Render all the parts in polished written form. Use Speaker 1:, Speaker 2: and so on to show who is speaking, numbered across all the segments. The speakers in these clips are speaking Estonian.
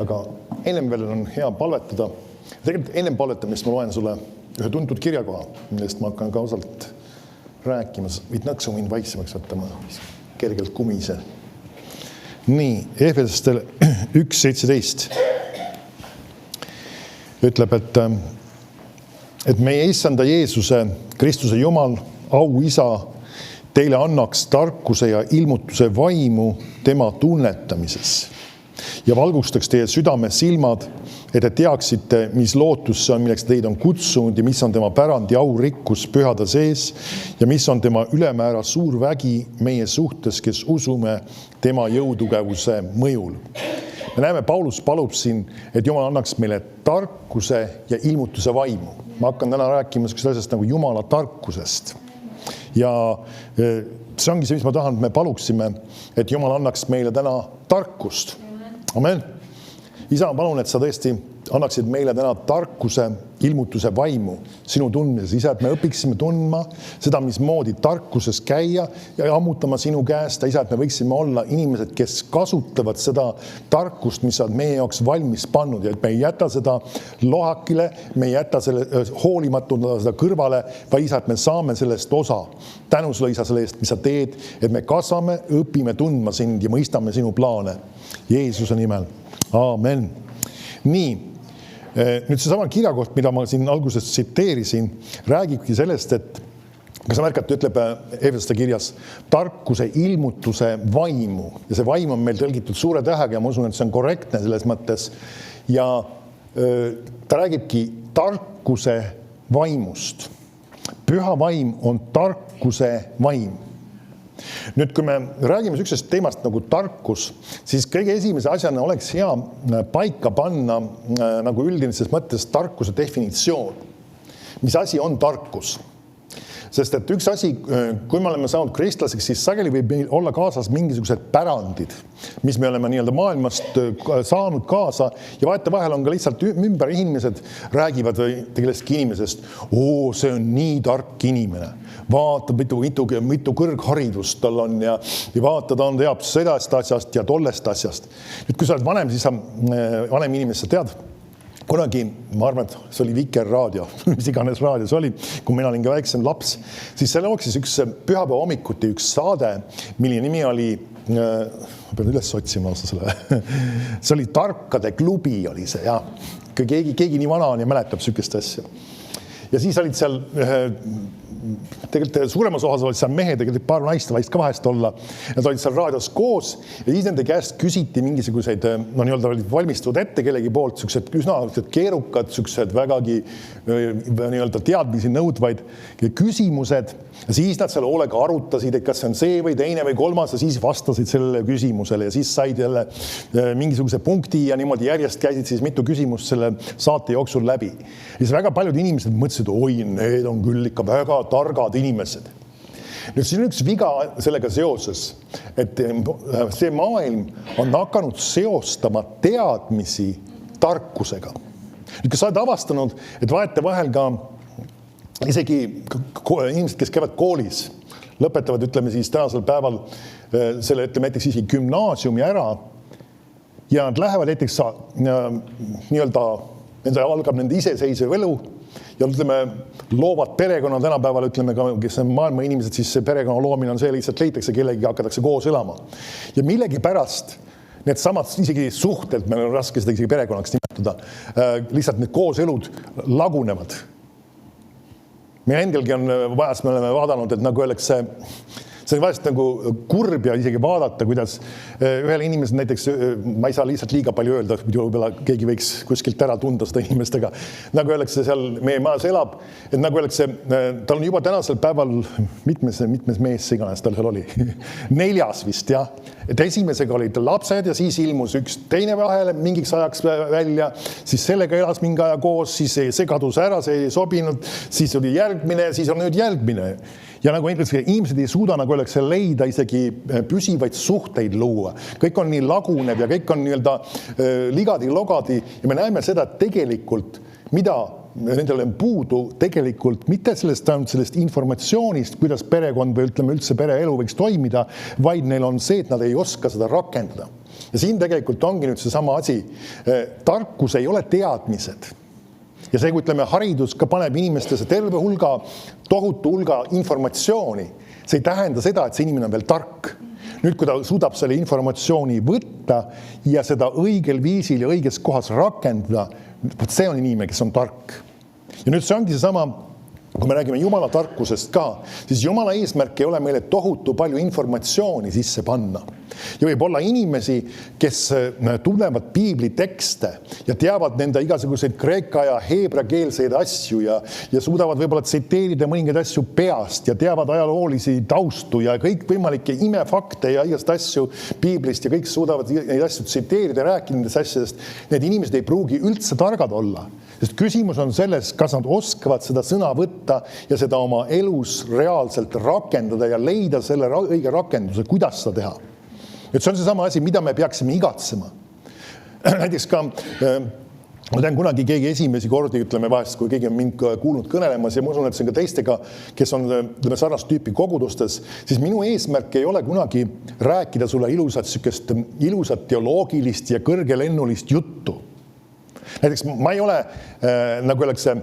Speaker 1: aga ennem veel on hea palvetada. Tegelikult ennem palvetamist ma loen sulle ühe tuntud kirjakoha, millest ma hakkan ka osalt rääkima. Nõksu võin vaiksemaks võtta, ma kergelt kumise. Nii, Efesestele 1.17 ütleb, et meie issanda Jeesuse, Kristuse Jumal, au isa, teile annaks tarkuse ja ilmutuse vaimu tema tunnetamises ja valgustaks teie südame silmad, et te teaksite, mis lootus see on, milleks teid on kutsunud ja mis on tema pärand ja au rikkus pühade sees ja mis on tema ülemäära suur vägi meie suhtes, kes usume tema jõutugevuse mõjul. Me näeme, Paulus palub siin, et Jumal annaks meile tarkuse ja ilmutuse vaimu. Ma hakkan täna rääkima sellest nagu Jumala tarkusest. Ja see ongi see, mis ma tahan, et me paluksime, et Jumal annaks meile täna tarkust. Amen. Isa, ma palun, et sa tõesti annaksid meile täna tarkuse, ilmutuse vaimu sinu tundmises. Isa, et me õpiksime tundma seda, mismoodi tarkuses käia ja ammutama sinu käest. Isa, et me võiksime olla inimesed, kes kasutavad seda tarkust, mis on meie jaoks valmis pannud ja et me ei jäta seda lohakile, me ei jäta selle hoolimatuna seda kõrvale, vaid Isa, et me saame sellest osa. Tänu sulle, Isa, selle eest, mis sa teed, et me kasvame, õpime tundma sind ja mõistame sinu plaane. Jeesuse nimel. Aamen. Nii, nüüd seesama kirjakoht, mida ma siin alguses tsiteerisin, räägibki sellest, et kas sa märkad, ütleb Efesoste kirjas tarkuse ilmutuse vaimu ja see vaim on meil tõlgitud suure tähega ja ma usun, et see on korrektne selles mõttes ja ta räägibki tarkuse vaimust. Püha vaim on tarkuse vaim. Nüüd, kui me räägime sellisest teemast nagu tarkus, siis kõige esimese asjana oleks hea paika panna nagu üldises mõttes tarkuse definitsioon. Mis asi on tarkus? Sest et üks asi, kui me oleme saanud kristlaseks, siis sageli võib meil olla kaasas mingisugused pärandid, mis me oleme nii-öelda maailmast saanud kaasa ja vahetevahel on ka lihtsalt ümber inimesed räägivad tegelestki inimesest, see on nii tark inimene. Vaata, mitu kõrgharidust tal on ja vaata, ta teab sellest asjast ja tollest asjast. Nüüd, kui sa oled vanem, siis sa vanem inimest sa tead, kunagi, ma arvan, et see oli Vikerraadio, mis iganes raadio see oli, kui mina olin ka väiksem laps, siis seal jooksis üks pühapäeva hommikuti üks saade, mille nimi oli, ma pean üles otsima selle, see oli Tarkade klubi oli see, ja keegi nii vana on ja mäletab sükest asja. Ja siis olid seal tegelikult suuremas osas olid seal mehed, tegelikult paar naist võiks ka vahest olla. Nad olid seal raadios koos ja siis nende käest küsiti mingisuguseid, nii-öelda olid valmistunud ette kellegi poolt, sellised üsna keerukad, sellised vägagi nii-öelda teadmisi nõudvaid küsimused. Ja siis nad seal hoolega arutasid, et kas see on see või teine või kolmas ja siis vastasid sellele küsimusele ja siis said jälle mingisuguse punkti ja niimoodi järjest käisid siis mitu küsimust selle saate jooksul läbi. Ja siis väga paljud inimesed mõtlesid, need on küll ikka väga targad inimesed. Nüüd siin on üks viga sellega seoses, et see maailm on hakanud seostama teadmisi tarkusega. Nüüd, kas sa oled avastanud, et vahetevahel ka isegi inimesed, kes käivad koolis, lõpetavad, ütleme siis tänasel päeval selle, ütleme näiteks isegi gümnaasiumi ära ja nad lähevad näiteks nii-öelda, nende algab nende iseseisev elu ja ütleme, loovad perekonna tänapäeval, ütleme ka, kes on maailma inimesed, siis see perekonna loomine on see, lihtsalt leitakse kellegi, hakatakse koos elama. Ja millegi pärast need samad isegi suhted, meil on raske seda isegi perekonnaks nimetada, lihtsalt need kooselud lagunevad. Meie endelgi on vajas, me oleme vaadanud, et nagu öeldakse, see on vahest nagu kurb ja isegi vaadata, kuidas ühel inimesel näiteks, ma ei saa lihtsalt liiga palju öelda, võib-olla keegi võiks kuskilt ära tunda seda inimestega, nagu öeldakse seal meie maas elab, et nagu öeldakse, tal on juba tänasel päeval mitmes mees iganes tal seal oli, 4 vist, jah. Et esimesega olid lapsed ja siis ilmus üks teine vahele mingiks ajaks välja, siis sellega elas mingi aja koos, siis see kadus ära, see ei sobinud, siis oli järgmine, siis on nüüd järgmine. Ja nagu inimesed ei suuda nagu oleks leida isegi püsivaid suhteid luua. Kõik on nii lagunev ja kõik on nii-öelda ligadi-logadi ja me näeme seda, et tegelikult mida nendel on puudu tegelikult mitte sellest informatsioonist, kuidas perekond või ütleme üldse pereelu võiks toimida, vaid neil on see, et nad ei oska seda rakendada. Ja siin tegelikult ongi nüüd see sama asi. Tarkus ei ole teadmised. Ja see, kui ütleme, haridus ka paneb inimestesse terve hulga, tohutu hulga informatsiooni, see ei tähenda seda, et see inimene on veel tark. Nüüd, kui ta suudab selle informatsiooni võtta ja seda õigel viisil ja õiges kohas rakendada, see on inimene, kes on tark. Ja nüüd see ongi seesama, kui me räägime Jumala tarkusest ka, siis Jumala eesmärk ei ole meile tohutu palju informatsiooni sisse panna. Ja võib olla inimesi, kes tunnevad piibli tekste ja teavad nende igasuguseid kreeka ja heebrakeelseid asju ja suudavad võib-olla tsiteerida mõningaid asju peast ja teavad ajaloolisi taustu ja kõik võimalikke imefakte ja igast asju piiblist ja kõik suudavad neid asju tsiteerida ja rääkida nendest asjadest. Need inimesed ei pruugi üldse targad olla, sest küsimus on selles, kas nad oskavad seda sõna võtta ja seda oma elus reaalselt rakendada ja leida selle õige rakenduse, kuidas seda teha. Et see on see sama asi, mida me peaksime igatsema. Näiteks ka, ma tean kunagi keegi esimesi kordi, ütleme vahest, kui keegi on mind kuulnud kõnelemas ja ma usun, et see on ka teistega, kes on sarnast tüüpi kogudustes, siis minu eesmärk ei ole kunagi rääkida sulle ilusat teoloogilist ja kõrgelennulist juttu. Näiteks ma ei ole, nagu öeldakse,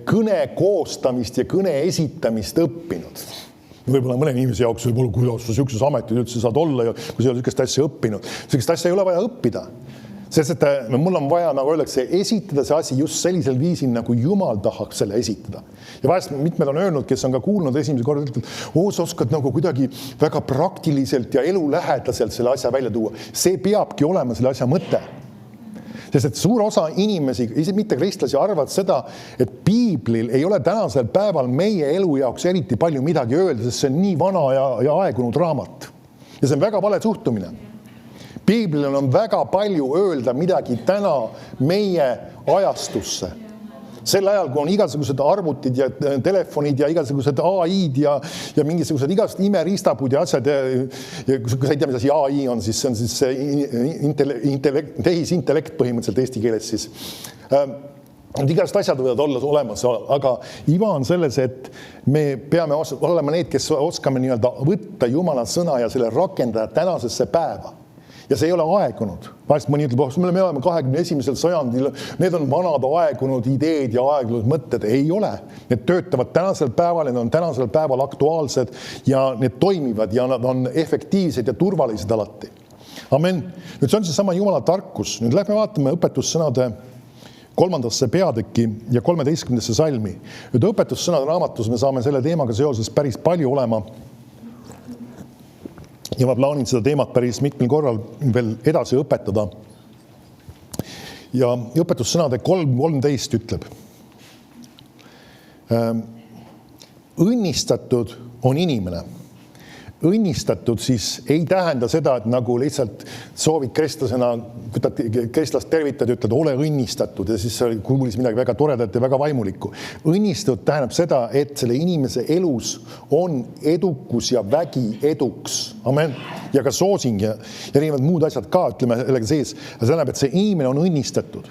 Speaker 1: kõne koostamist ja kõne esitamist õppinud. Võib-olla mõne inimese jaoks võib-olla, kuidas sa siukses ametil üldse saad olla ja kui sa ei ole siukest asja õppinud. Siukest asja ei ole vaja õppida. Sest, et mul on vaja, nagu öeldakse, esitada see asi just sellisel viisil, nagu Jumal tahaks selle esitada. Ja vahest mitmed on öelnud, kes on ka kuulnud esimese korda, et sa oskad nagu kuidagi väga praktiliselt ja elulähedaselt selle asja välja tuua. See peabki olema selle asja mõte. Sest et suur osa inimesi, mitte kristlasi, arvavad seda, et piiblil ei ole tänasel päeval meie elu jaoks eriti palju midagi öelda, sest see on nii vana ja aegunud raamat. Ja see on väga vale suhtumine. Piiblil on väga palju öelda midagi täna meie ajastusse. Sel ajal, kui on igasugused arvutid ja telefonid ja igasugused AI-d ja mingisugused igast imeristapud ja asjad ja kui sa ei tea, mis asi AI on, siis see on siis tehisintellekt põhimõtteliselt eesti keeles siis. Igast asjad võivad olla olemas, aga iva on selles, et me peame olema need, kes oskame nii-öelda võtta Jumala sõna ja selle rakendada tänasesse päeva. Ja see ei ole aegunud. Vahest mõni ütleb, me oleme 21. sajandil, need on vanad aegunud ideed ja aegunud mõtted. Ei ole. Need töötavad tänasel päeval, need on tänasel päeval aktuaalsed ja need toimivad ja nad on efektiivsed ja turvalised alati. Amen. Nüüd see on see sama Jumala tarkus. Nüüd lähme vaatame õpetussõnade 3. peatüki ja 13. salmi. Nüüd õpetussõnade raamatus me saame selle teemaga seoses päris palju olema. Ja ma plaanin seda teemat päris mitmel korral veel edasi õpetada. Ja õpetussõnade 3.13 ütleb. Õnnistatud on inimene. Õnnistatud siis ei tähenda seda, et nagu lihtsalt soovid kristlasena, kui kristlast tervitad ja ütled, ole õnnistatud ja siis kuulis midagi väga toredat ja väga vaimulikku. Õnnistatud tähendab seda, et selle inimese elus on edukus ja vägi eduks. Amen. Ja ka soosing ja erinevad muud asjad ka, ütleme sellega sees. See tähendab, et see inimene on õnnistatud.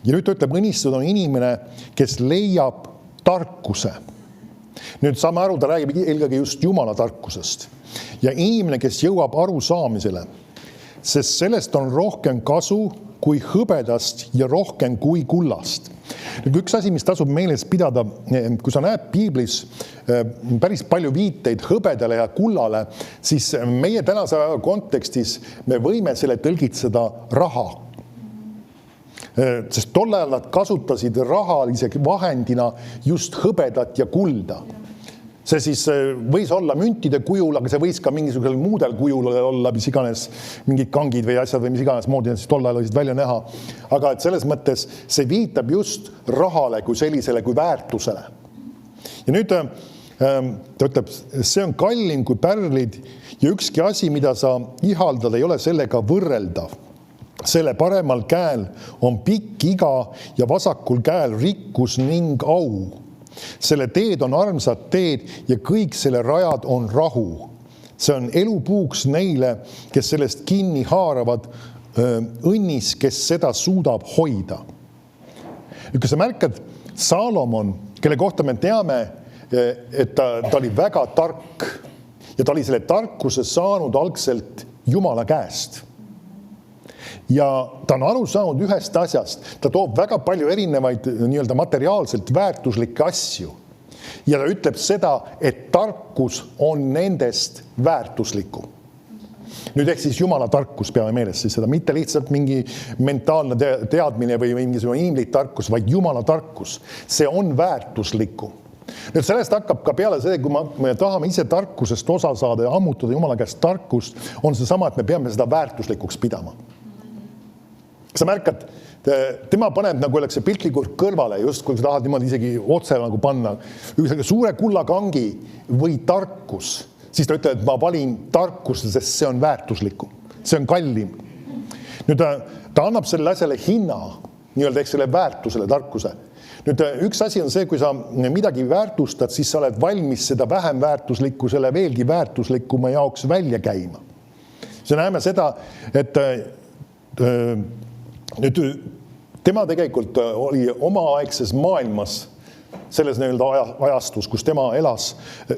Speaker 1: Ja nüüd ütleb, õnnistatud on inimene, kes leiab tarkuse. Nüüd saame aru, ta räägib eelkõige just Jumala tarkusest. Ja inimene, kes jõuab aru saamisele, sest sellest on rohkem kasu kui hõbedast ja rohkem kui kullast. Nüüd üks asi, mis tasub meeles pidada, kui sa näed piiblis päris palju viiteid hõbedale ja kullale, siis meie tänase kontekstis me võime selle tõlgitseda raha. Sest tol ajal nad kasutasid rahalise vahendina just hõbedat ja kulda. See siis võis olla müntide kujul, aga see võis ka mingisugusel muudel kujul olla, mis iganes mingid kangid või asjad või mis iganes moodi siis tol ajal võisid välja näha. Aga et selles mõttes see viitab just rahale kui sellisele, kui väärtusele. Ja nüüd ta ütleb, see on kallim kui pärlid ja ükski asi, mida sa ihaldad, ei ole sellega võrreldav. Selle paremal käel on pikk iga ja vasakul käel rikkus ning au. Selle teed on armsad teed ja kõik selle rajad on rahu. See on elupuuks neile, kes sellest kinni haaravad, õnnis, kes seda suudab hoida. Kui sa märkad, Saalomon, kelle kohta me teame, et ta oli väga tark ja ta oli selle tarkuse saanud algselt Jumala käest. Ja ta on aru saanud ühest asjast. Ta toob väga palju erinevaid nii-öelda materiaalselt väärtuslikke asju. Ja ta ütleb seda, et tarkus on nendest väärtusliku. Nüüd ehk siis Jumala tarkus peame meeles siis seda, mitte lihtsalt mingi mentaalne teadmine või mingisugune inimlik tarkus, vaid Jumala tarkus. See on väärtusliku. Nüüd sellest hakkab ka peale see, kui me tahame ise tarkusest osa saada ja ammutada Jumala käest tarkust, on see sama, et me peame seda väärtuslikuks pidama. Sa märkad, tema paneb nagu öeldakse piltlikult kõrvale, just kui sa tahad niimoodi isegi otse nagu panna suure kullakangi või tarkus, siis ta ütleb, et ma valin tarkust, sest see on väärtuslikum, see on kallim. Nüüd ta annab selle asjale hinna, nii-öelda eks selle väärtusele, tarkuse. Nüüd üks asi on see, kui sa midagi väärtustad, siis sa oled valmis seda vähem väärtuslikku, selle veelgi väärtuslikuma jaoks välja käima. See näeme seda, et nüüd tema tegelikult oli omaaegses maailmas selles nii-öelda ajastus, kus tema elas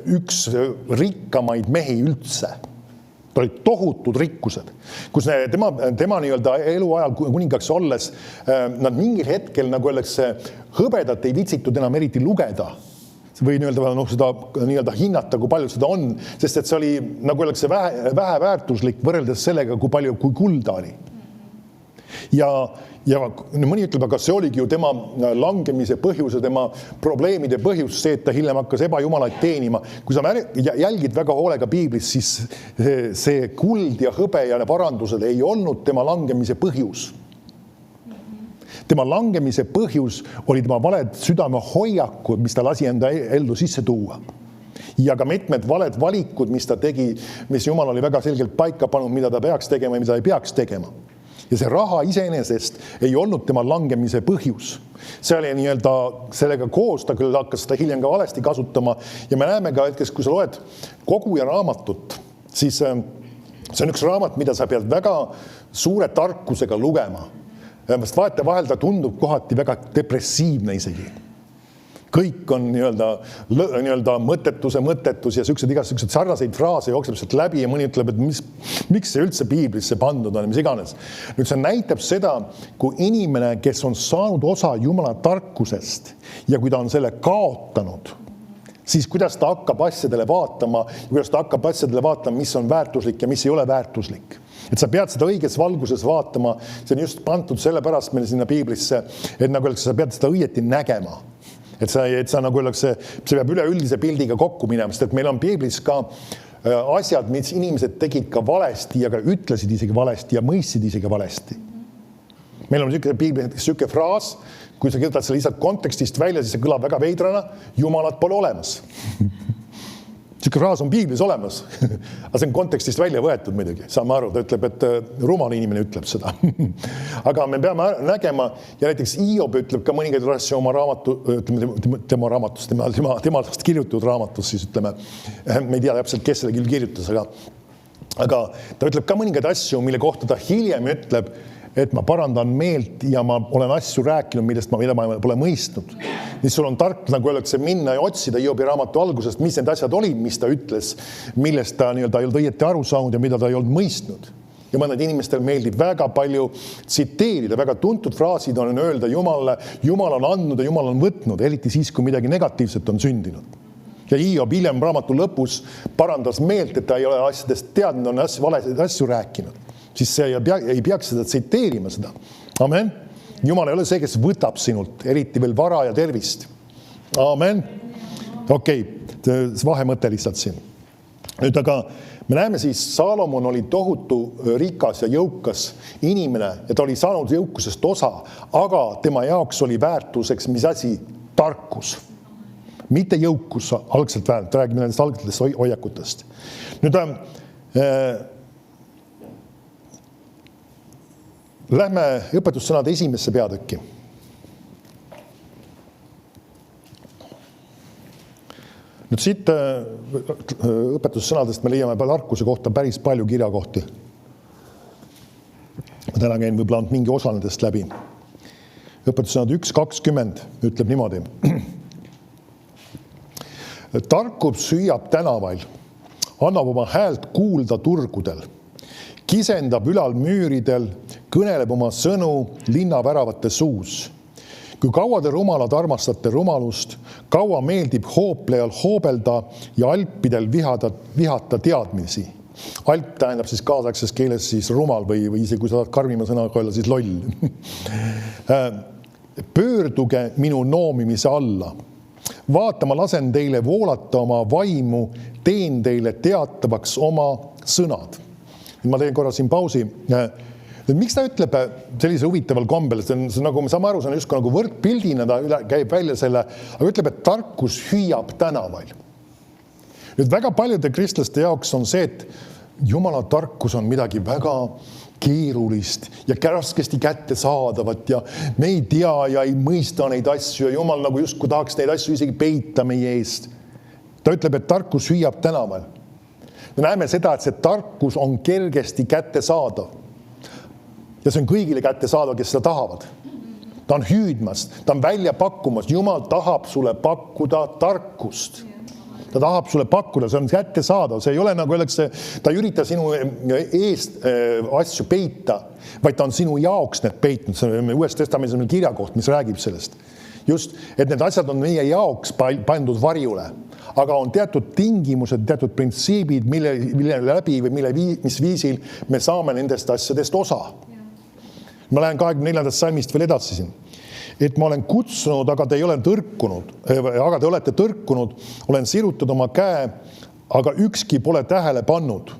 Speaker 1: üks rikkamaid mehi üldse. Ta oli tohutud rikkused, kus tema nii-öelda eluajal kuningaks olles nad mingil hetkel, nagu öeldakse, hõbedat ei vitsitud enam eriti lugeda või seda nii-öelda hinnata, kui palju seda on, sest et see oli, nagu öeldakse, vähe väärtuslik võrreldes sellega, kui kulda oli. Ja mõni ütleb, aga see oligi ju tema langemise põhjus ja tema probleemide põhjus, see, et ta hiljem hakkas ebajumalaid teenima. Kui sa jälgid väga hoolega piiblis, siis see kuld ja hõbe ja varandused ei olnud tema langemise põhjus. Tema langemise põhjus oli tema valed südame hoiakud, mis ta lasi enda ellu sisse tuua. Ja ka mitmed valed valikud, mis ta tegi, mis Jumal oli väga selgelt paika pannud, mida ta peaks tegema ja mida ei peaks tegema. Ja see raha iseenesest ei olnud tema langemise põhjus. See oli nii-öelda sellega koos, ta küll hakkas seda hiljem ka valesti kasutama ja me näeme ka, et kui sa loed Koguja raamatut, siis see on üks raamat, mida sa pead väga suure tarkusega lugema. Vahel ta tundub kohati väga depressiivne isegi. Kõik on nii-öelda mõttetus ja igasugused sarnaseid fraase jookseb sealt läbi ja mõni ütleb, et miks see üldse piiblisse pandud on, mis iganes. Nüüd see näitab seda, kui inimene, kes on saanud osa Jumala tarkusest ja kui ta on selle kaotanud, siis kuidas ta hakkab asjadele vaatama, mis on väärtuslik ja mis ei ole väärtuslik. Et sa pead seda õiges valguses vaatama, see on just pandud sellepärast meile sinna piiblisse, et nagu sa pead seda õieti nägema. Et sa nagu öeldakse, see peab üleüldise pildiga kokku minema, sest et meil on piiblis ka asjad, mis inimesed tegid ka valesti ja ka ütlesid isegi valesti ja mõistsid isegi valesti. Meil on niisugune fraas, kui sa kirjutad selle lihtsalt kontekstist välja, siis see kõlab väga veidrana, Jumalat pole olemas. Niisugune fraas on piiblis olemas, aga see on kontekstist välja võetud muidugi, saame aru, ta ütleb, et rumal inimene ütleb seda. Aga me peame nägema, ja näiteks Hiob ütleb ka mõningaid asju oma tema raamatust, tema kirjutatud raamatus, siis ütleme, me ei tea täpselt, kes selle küll kirjutas, aga ta ütleb ka mõningaid asju, mille kohta ta hiljem ütleb, et ma parandan meelt ja ma olen asju rääkinud, mida ma pole mõistnud. Siis sul on tark, nagu öeldakse, minna ja otsida Hiobi raamatu algusest, mis need asjad olid, mis ta ütles, millest ta ei olnud õieti aru saanud ja mida ta ei olnud mõistnud. Ja mõned inimestel meeldib väga palju tsiteerida, väga tuntud fraasid on öelda Jumal on andnud ja Jumal on võtnud, eriti siis, kui midagi negatiivset on sündinud. Ja Hiob hiljem raamatu lõpus parandas meelt, et ta ei ole asjadest teadnud, on valesid asju rääkinud. Siis see ei peaks seda tsiteerima seda. Amen. Jumal ei ole see, kes võtab sinult, eriti veel vara ja tervist. Amen. Okei, vahemõte lihtsalt siin. Nüüd aga me näeme siis, Saalomon oli tohutu rikas ja jõukas inimene ja ta oli saanud jõukusest osa, aga tema jaoks oli väärtuseks, mis asi? Tarkus. Mitte jõukus algselt väärtus, räägime nendest algsetest hoiakutest. Nüüd lähme õpetussõnade esimesse peatükki. Nüüd siit õpetussõnadest me leiame tarkuse kohta päris palju kirjakohti. Ma täna käin võib-olla mingi osa nendest läbi. õpetussõnad 1.20 ütleb niimoodi. Tarkus hüüab tänavail, annab oma häält kuulda turgudel, kisendab ülal müüridel, kõneleb oma sõnu linnaväravate suus. Kui kaua te rumalad armastate rumalust, kaua meeldib hooplejal hoobelda ja alpidel vihata teadmisi. Alp tähendab siis kaasaegses keeles siis rumal või isegi kui sa saad karmima sõnaga öelda, siis loll. Pöörduge minu noomimise alla. Vaata, ma lasen teile voolata oma vaimu, teen teile teatavaks oma sõnad. Ma teen korra siin pausi. Miks ta ütleb sellise huvitaval kombel? See on nagu me saame aru, see on just nagu võrdpildina, ta käib välja selle, aga ütleb, et tarkus hüüab tänavail. Nüüd väga paljude kristlaste jaoks on see, et Jumala tarkus on midagi väga keerulist ja raskesti kätte saadavat ja me ei tea ja ei mõista neid asju ja Jumal nagu just kui tahaks neid asju isegi peita meie eest. Ta ütleb, et tarkus hüüab tänavail. Me näeme seda, et see tarkus on kergesti kätte saadav. Ja see on kõigile kätte saadav, kes seda tahavad. Ta on hüüdmas, ta on välja pakkumas. Jumal tahab sulle pakkuda tarkust. Ta tahab sulle pakkuda, see on kätte saadav. See ei ole nagu öeldakse, ta ei ürita sinu eest asju peita, vaid ta on sinu jaoks need peitnud. See on Uues Testamendis on kirjakoht, mis räägib sellest. Just, et need asjad on meie jaoks pandud varjule. Aga on teatud tingimused, teatud printsiibid, mille läbi või mis viisil me saame nendest asjadest osa. Ma lähen 24. salmist veel edasi siin. Et ma olen kutsunud, aga te olete tõrkunud, olen sirutanud oma käe, aga ükski pole tähele pannud.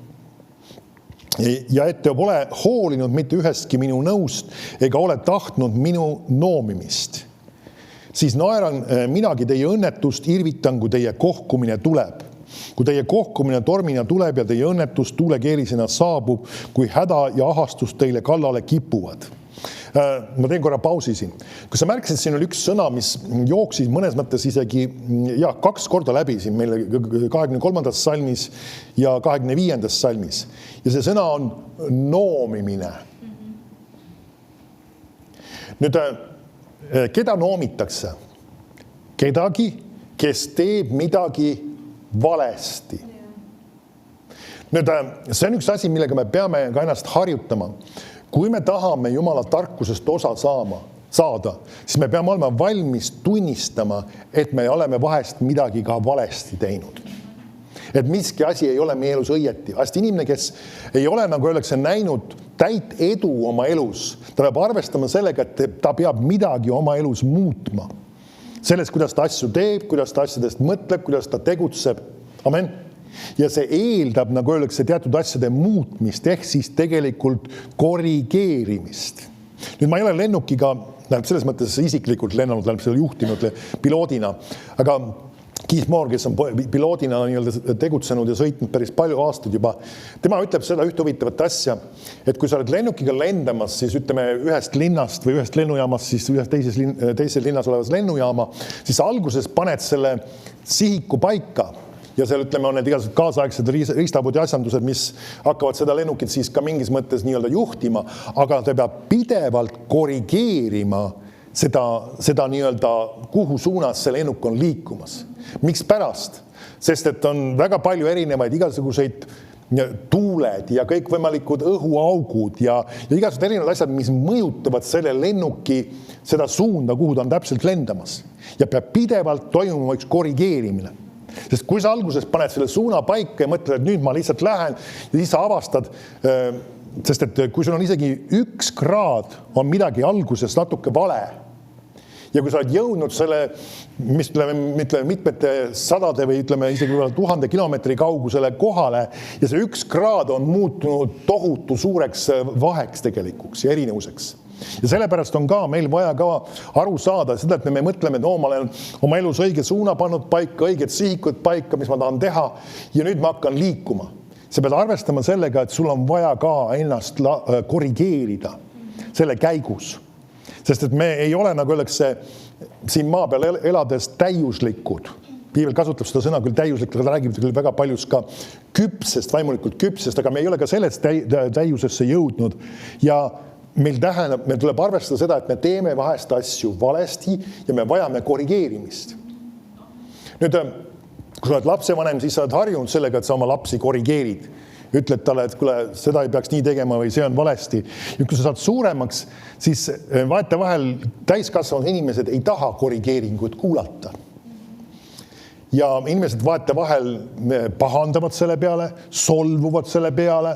Speaker 1: Ja et te pole hoolinud mitte ühestki minu nõust, ega ole tahtnud minu noomimist. Siis naeran minagi teie õnnetust, irvitan, kui teie kohkumine tuleb. Kui teie kohkumine tormina tuleb ja teie õnnetus tuulekeerisena saabub, kui häda ja ahastus teile kallale kipuvad. Ma teen korra pausi siin. Kui sa märkisid, siin oli üks sõna, mis jooksis mõnes mõttes isegi 2 korda läbi siin meil 23. salmis ja 25. salmis. Ja see sõna on noomimine. Nüüd, keda noomitakse? Kedagi, kes teeb midagi valesti. Nüüd, see on üks asi, millega me peame ka ennast harjutama. Kui me tahame Jumala tarkusest osa saada, siis me peame olema valmis tunnistama, et me oleme vahest midagi ka valesti teinud. Et miski asi ei ole meie elus õieti. Hästi inimene, kes ei ole, nagu öeldakse, näinud täit edu oma elus, ta peab arvestama sellega, et ta peab midagi oma elus muutma. Selles, kuidas ta asju teeb, kuidas ta asjadest mõtleb, kuidas ta tegutseb. Amen. Ja see eeldab, nagu öeldakse, teatud asjade muutmist, ehk siis tegelikult korrigeerimist. Nüüd ma ei ole lennukiga, selles mõttes isiklikult lennanud, juhtinud piloodina, aga Keith Moore, kes on piloodina tegutsenud ja sõitnud päris palju aastaid juba, tema ütleb seda ühte huvitavat asja, et kui sa oled lennukiga lendamas, siis ütleme ühest linnast või ühest lennujaamast, siis ühest teises linnas olevas lennujaama, siis alguses paned selle sihiku paika. Ja seal ütleme on need igasugused kaasaegsed riistapudi asjandused, mis hakkavad seda lennukit siis ka mingis mõttes nii-öelda juhtima, aga ta peab pidevalt korrigeerima seda nii-öelda, kuhu suunas see lennuk on liikumas. Miks pärast? Sest et on väga palju erinevaid igasuguseid tuuled ja kõikvõimalikud õhuaugud ja igasugused erinevad asjad, mis mõjutavad selle lennuki seda suunda, kuhu ta on täpselt lendamas. Ja peab pidevalt toimuma üks korrigeerimine. Sest kui sa alguses paned selle suuna paika ja mõtled, et nüüd ma lihtsalt lähen ja siis sa avastad, sest et kui sul on isegi 1 kraad on midagi alguses natuke vale ja kui sa oled jõudnud selle, mis ütleme mitmete sadade või ütleme isegi 1000 kilomeetri kaugusele kohale ja see 1 kraad on muutunud tohutu suureks vaheks tegelikuks ja erinevuseks. Ja sellepärast on ka meil vaja ka aru saada seda, et me mõtleme, et ma olen oma elus õige suuna pannud paika, õiged sihikud paika, mis ma tahan teha ja nüüd ma hakkan liikuma. Sa pead arvestama sellega, et sul on vaja ka ennast korrigeerida selle käigus. Sest et me ei ole, nagu öeldakse, siin maa peal elades täiuslikud. Piibel kasutab seda sõna küll täiuslik, ta räägib küll väga paljus ka küpsest, vaimulikult küpsest, aga me ei ole ka sellest täiusesse jõudnud ja meil tuleb arvestada seda, et me teeme vahest asju valesti ja me vajame korrigeerimist. Nüüd, kui sa oled lapsevanem, siis sa oled harjunud sellega, et sa oma lapsi korrigeerid. Ütled talle, et kuule, seda ei peaks nii tegema või see on valesti. Ja kui sa saad suuremaks, siis vahetevahel täiskasvanud inimesed ei taha korrigeeringut kuulata. Ja inimesed vahetevahel pahandavad selle peale, solvuvad selle peale.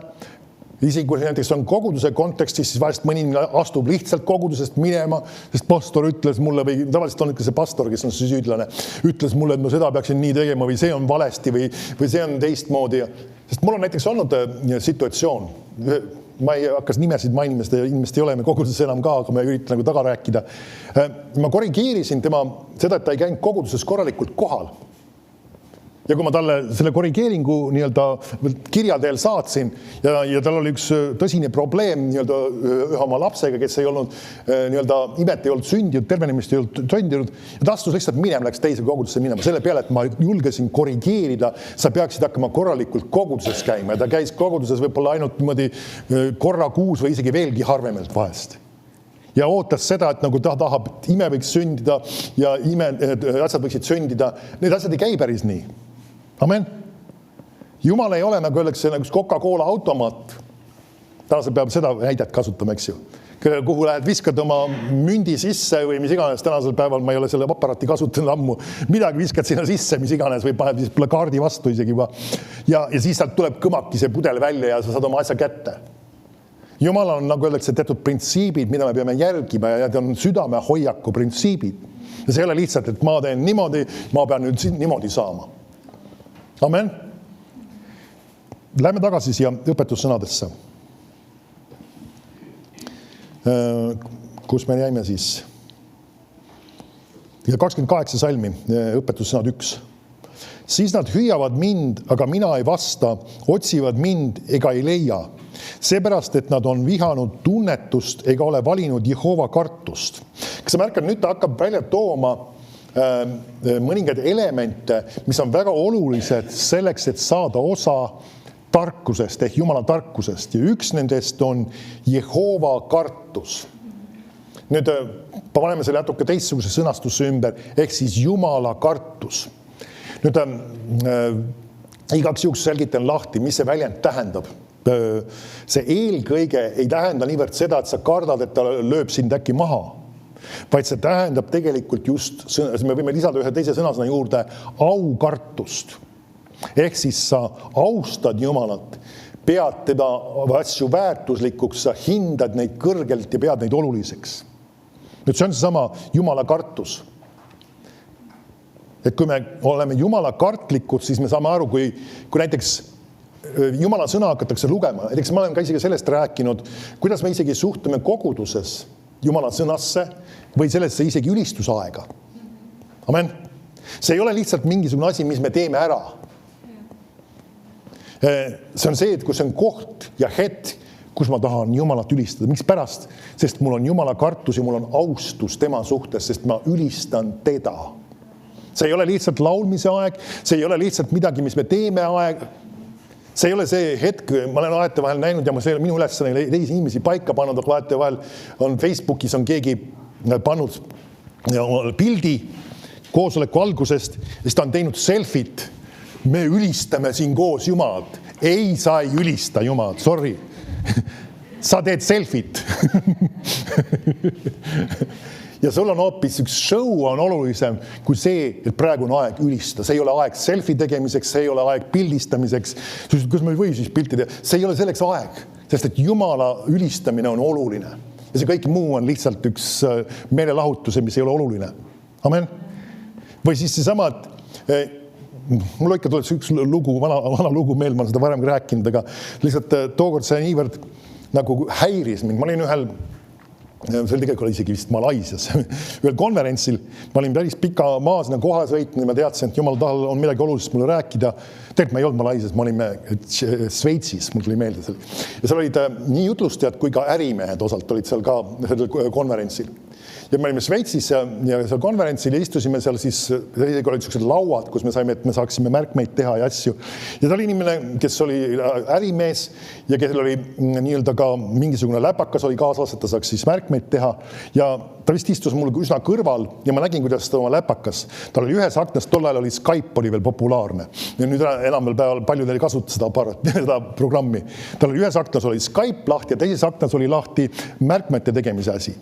Speaker 1: Isegi kui näiteks on koguduse kontekstis, siis vahest mõni astub lihtsalt kogudusest minema, sest pastor ütles mulle, või tavaliselt on ikka see pastor, kes on süüdlane, ütles mulle, et ma seda peaksin nii tegema või see on valesti või see on teistmoodi. Sest mul on näiteks olnud situatsioon, ma ei hakkas nimesid mainima, inimest ei ole me koguduses enam ka, aga ma üritan nagu taga rääkida. Ma korrigeerisin tema seda, et ta ei käinud koguduses korralikult kohal. Ja kui ma talle selle korrigeeringu kirja teel saatsin ja tal oli üks tõsine probleem ühe oma lapsega, kes ei olnud imet ei olnud sündinud, tervenemist ei olnud sündinud ja ta astus lihtsalt minema, läks teise kogudusesse minema. Selle peale, et ma julgesin korrigeerida, sa peaksid hakkama korralikult koguduses käima ja ta käis koguduses võib-olla ainult niimoodi korra kuus või isegi veelgi harvemalt vahest. Ja ootas seda, et nagu ta tahab, et ime võiks sündida ja asjad võiksid sündida. Need asjad ei käi päris nii. Amen. Jumal ei ole, nagu öeldakse, nagu Coca-Cola automaat. Tänasel peab seda näidet kasutama, eks ju. Kuhu lähed viskad oma mündi sisse või mis iganes. Tänasel päeval ma ei ole selle aparaati kasutanud ammu. Midagi viskad sinna sisse, mis iganes või paned kaardi vastu isegi juba. Ja siis sealt tuleb kõmaki see pudel välja ja sa saad oma asja kätte. Jumal on, nagu öeldakse, teatud printsiibid, mida me peame järgima ja need on südame hoiaku printsiibid. Ja see ei ole lihtsalt, et ma teen niimoodi, ma pean nüüd niimoodi saama. Amen. Lähme tagasi siia õpetussõnadesse. Kus me jäime siis? Ja 28 salmi, õpetussõnad 1. Siis nad hüüavad mind, aga mina ei vasta, otsivad mind ega ei leia. Seepärast, et nad on vihanud tunnetust ega ole valinud Jehova kartust. Kas sa märkad, nüüd ta hakkab välja tooma mõningaid elemente, mis on väga olulised selleks, et saada osa tarkusest ehk Jumala tarkusest. Ja üks nendest on Jehova kartus. Nüüd paneme selle natuke teistsuguse sõnastusse ümber, ehk siis Jumala kartus. Nüüd igaks juhuks selgitan lahti, mis see väljend tähendab. See eelkõige ei tähenda niivõrd seda, et sa kardad, et ta lööb sind äkki maha. Vaid see tähendab tegelikult just, me võime lisada ühe teise sõnasõna juurde, aukartust. Ehk siis sa austad Jumalat, pead teda asju väärtuslikuks, sa hindad neid kõrgelt ja pead neid oluliseks. Nüüd see on seesama Jumala kartus. Et kui me oleme Jumala kartlikud, siis me saame aru, kui näiteks Jumala sõna hakatakse lugema. Näiteks ma olen ka isegi sellest rääkinud, kuidas me isegi suhtume koguduses Jumala sõnasse või sellesse isegi ülistusaega. Amen. See ei ole lihtsalt mingisugune asi, mis me teeme ära. See on see, et kus on koht ja hetk, kus ma tahan Jumalat ülistada. Miks pärast? Sest mul on Jumala kartus ja mul on austus tema suhtes, sest ma ülistan teda. See ei ole lihtsalt laulmise aeg, see ei ole lihtsalt midagi, mis me teeme aeg. See ei ole see hetk, ma olen aete vahel näinud ja ma see minu ülesanne teisi inimesi paika pannud, aga aete vahel on Facebookis on keegi pannud pildi koosoleku algusest ja siis ta on teinud selfit. Me ülistame siin koos Jumalat. Ei, sa ei ülista Jumalat, sorry. Sa teed selfit. Ja sul on hoopis üks show on olulisem kui see, et praegu on aeg ülista. See ei ole aeg selfie tegemiseks, see ei ole aeg pildistamiseks. Kus me või siis pilti teha? See ei ole selleks aeg, sest et Jumala ülistamine on oluline. Ja see kõik muu on lihtsalt üks meelelahutuse, mis ei ole oluline. Amen. Või siis seesama, et mul ikka tuleb üks lugu, vana lugu meel, ma olen seda varem rääkinud, aga lihtsalt tookord see niivõrd nagu häiris mind. Ma olin ühel see oli tegelikult isegi vist Malaisias ühel konverentsil, ma olin päris pika maasina koha sõitnud ja ma teadsin, et Jumal tahal on midagi olulisest mulle rääkida. Tegelikult ma ei olnud Malaisias, ma olime Sveitsis, mul tuli meelde seal. Ja seal olid nii jutlustajad kui ka ärimehed osalt olid seal ka konverentsil. Ja me olime Šveitsis ja seal konverentsil ja istusime seal siis, olid sellised lauad, kus me saime, et me saaksime märkmeid teha ja asju. Ja ta oli inimene, kes oli ärimees ja kes oli nii-öelda ka mingisugune läpakas oli kaasas, et ta saaks siis märkmeid teha. Ja ta vist istus mul üsna kõrval ja ma nägin, kuidas ta oma läpakas. Tal oli ühes aknas, tol ajal oli Skype oli veel populaarne. Ja nüüd enam veel päeval paljud ei kasuta seda programmi. Tal oli ühes aknas oli Skype lahti ja teises aknas oli lahti märkmete tegemise asi.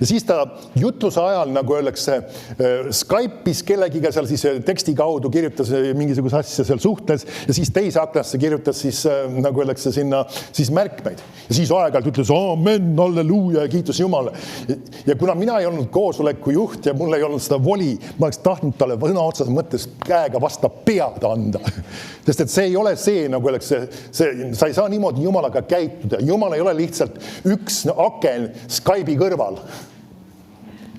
Speaker 1: Ja siis ta jutluse ajal, nagu öeldakse, Skype'is kellegiga seal siis teksti kaudu kirjutas mingisuguse asja seal suhtles ja siis teise aknasse kirjutas siis, nagu öeldakse, sinna siis märkmeid. Ja siis aeg-ajalt ütles, amen, halleluuja ja kiitus Jumale. Ja kuna mina ei olnud koosoleku juht ja mul ei olnud seda voli, ma oleks tahtnud talle sõna otsas mõttes käega vasta pead anda. Sest et see ei ole see, nagu öeldakse, sa ei saa niimoodi Jumalaga käituda. Jumal ei ole lihtsalt üks aken Skype'i kõrval.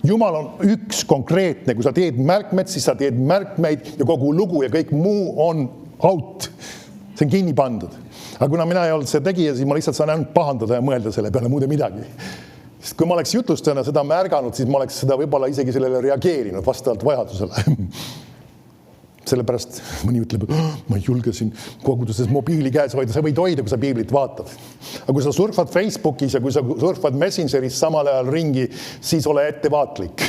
Speaker 1: Jumal on üks konkreetne, kui sa teed märkmed, siis sa teed märkmeid ja kogu lugu ja kõik muu on out. See on kinni pandud. Aga kuna mina ei olnud see tegija, siis ma lihtsalt saan ainult pahandada ja mõelda selle peale muude midagi. Sest kui ma oleks jutlustajana seda märganud, siis ma oleks seda võib-olla isegi sellele reageerinud vastavalt vajadusele. Sellepärast mõni ütleb, et ma ei julge siin koguduses mobiili käes hoida. Sa võid hoida, kui sa piiblit vaatad. Aga kui sa surfad Facebookis ja kui sa surfad Messengeris samal ajal ringi, siis ole ettevaatlik.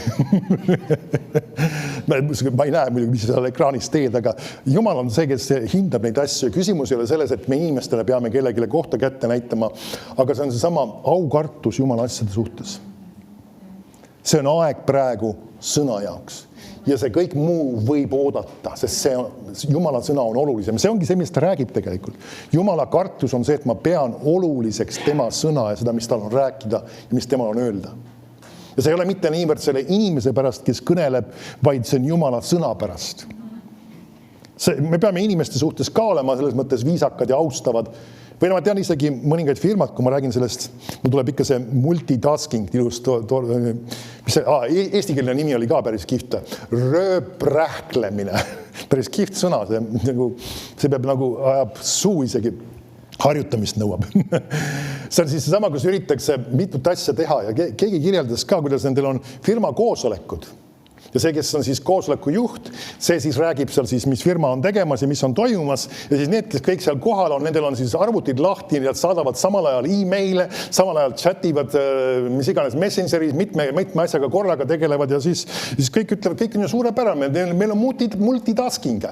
Speaker 1: Ma ei näe muidugi, mis sa seal ekraanis teed, aga Jumal on see, kes hindab neid asju. Küsimus ei ole selles, et me inimestele peame kellegile kohta kätte näitama, aga see on seesama aukartus Jumala asjade suhtes. See on aeg praegu sõna jaoks. Ja see kõik muu võib oodata, sest Jumala sõna on olulisem. See ongi see, mis ta räägib tegelikult. Jumala kartus on see, et ma pean oluliseks tema sõna ja seda, mis tal on rääkida ja mis temal on öelda. Ja see ei ole mitte niivõrd selle inimese pärast, kes kõneleb, vaid see on Jumala sõna pärast. Me peame inimeste suhtes ka olema selles mõttes viisakad ja austavad. Või ma tean isegi mõningaid firmad, kui ma räägin sellest, mul tuleb ikka see multitasking, eestikeelne nimi oli ka päris kihvt, rööprähklemine, päris kihvt sõna, see peab nagu ajab suu isegi, harjutamist nõuab. See on siis seesama, kus üritatakse mitut asja teha ja keegi kirjeldas ka, kuidas nendel on firma koosolekud. Ja see, kes on siis koosoleku juht, see siis räägib seal siis, mis firma on tegemas ja mis on toimumas. Ja siis need, kes kõik seal kohal on, nendel on siis arvutid lahti ja nad saadavad samal ajal e-maile, samal ajal chativad, mis iganes Messengeris, mitme asjaga korraga tegelevad ja siis kõik ütlevad, kõik on ju suurepärane, meil on multitasking.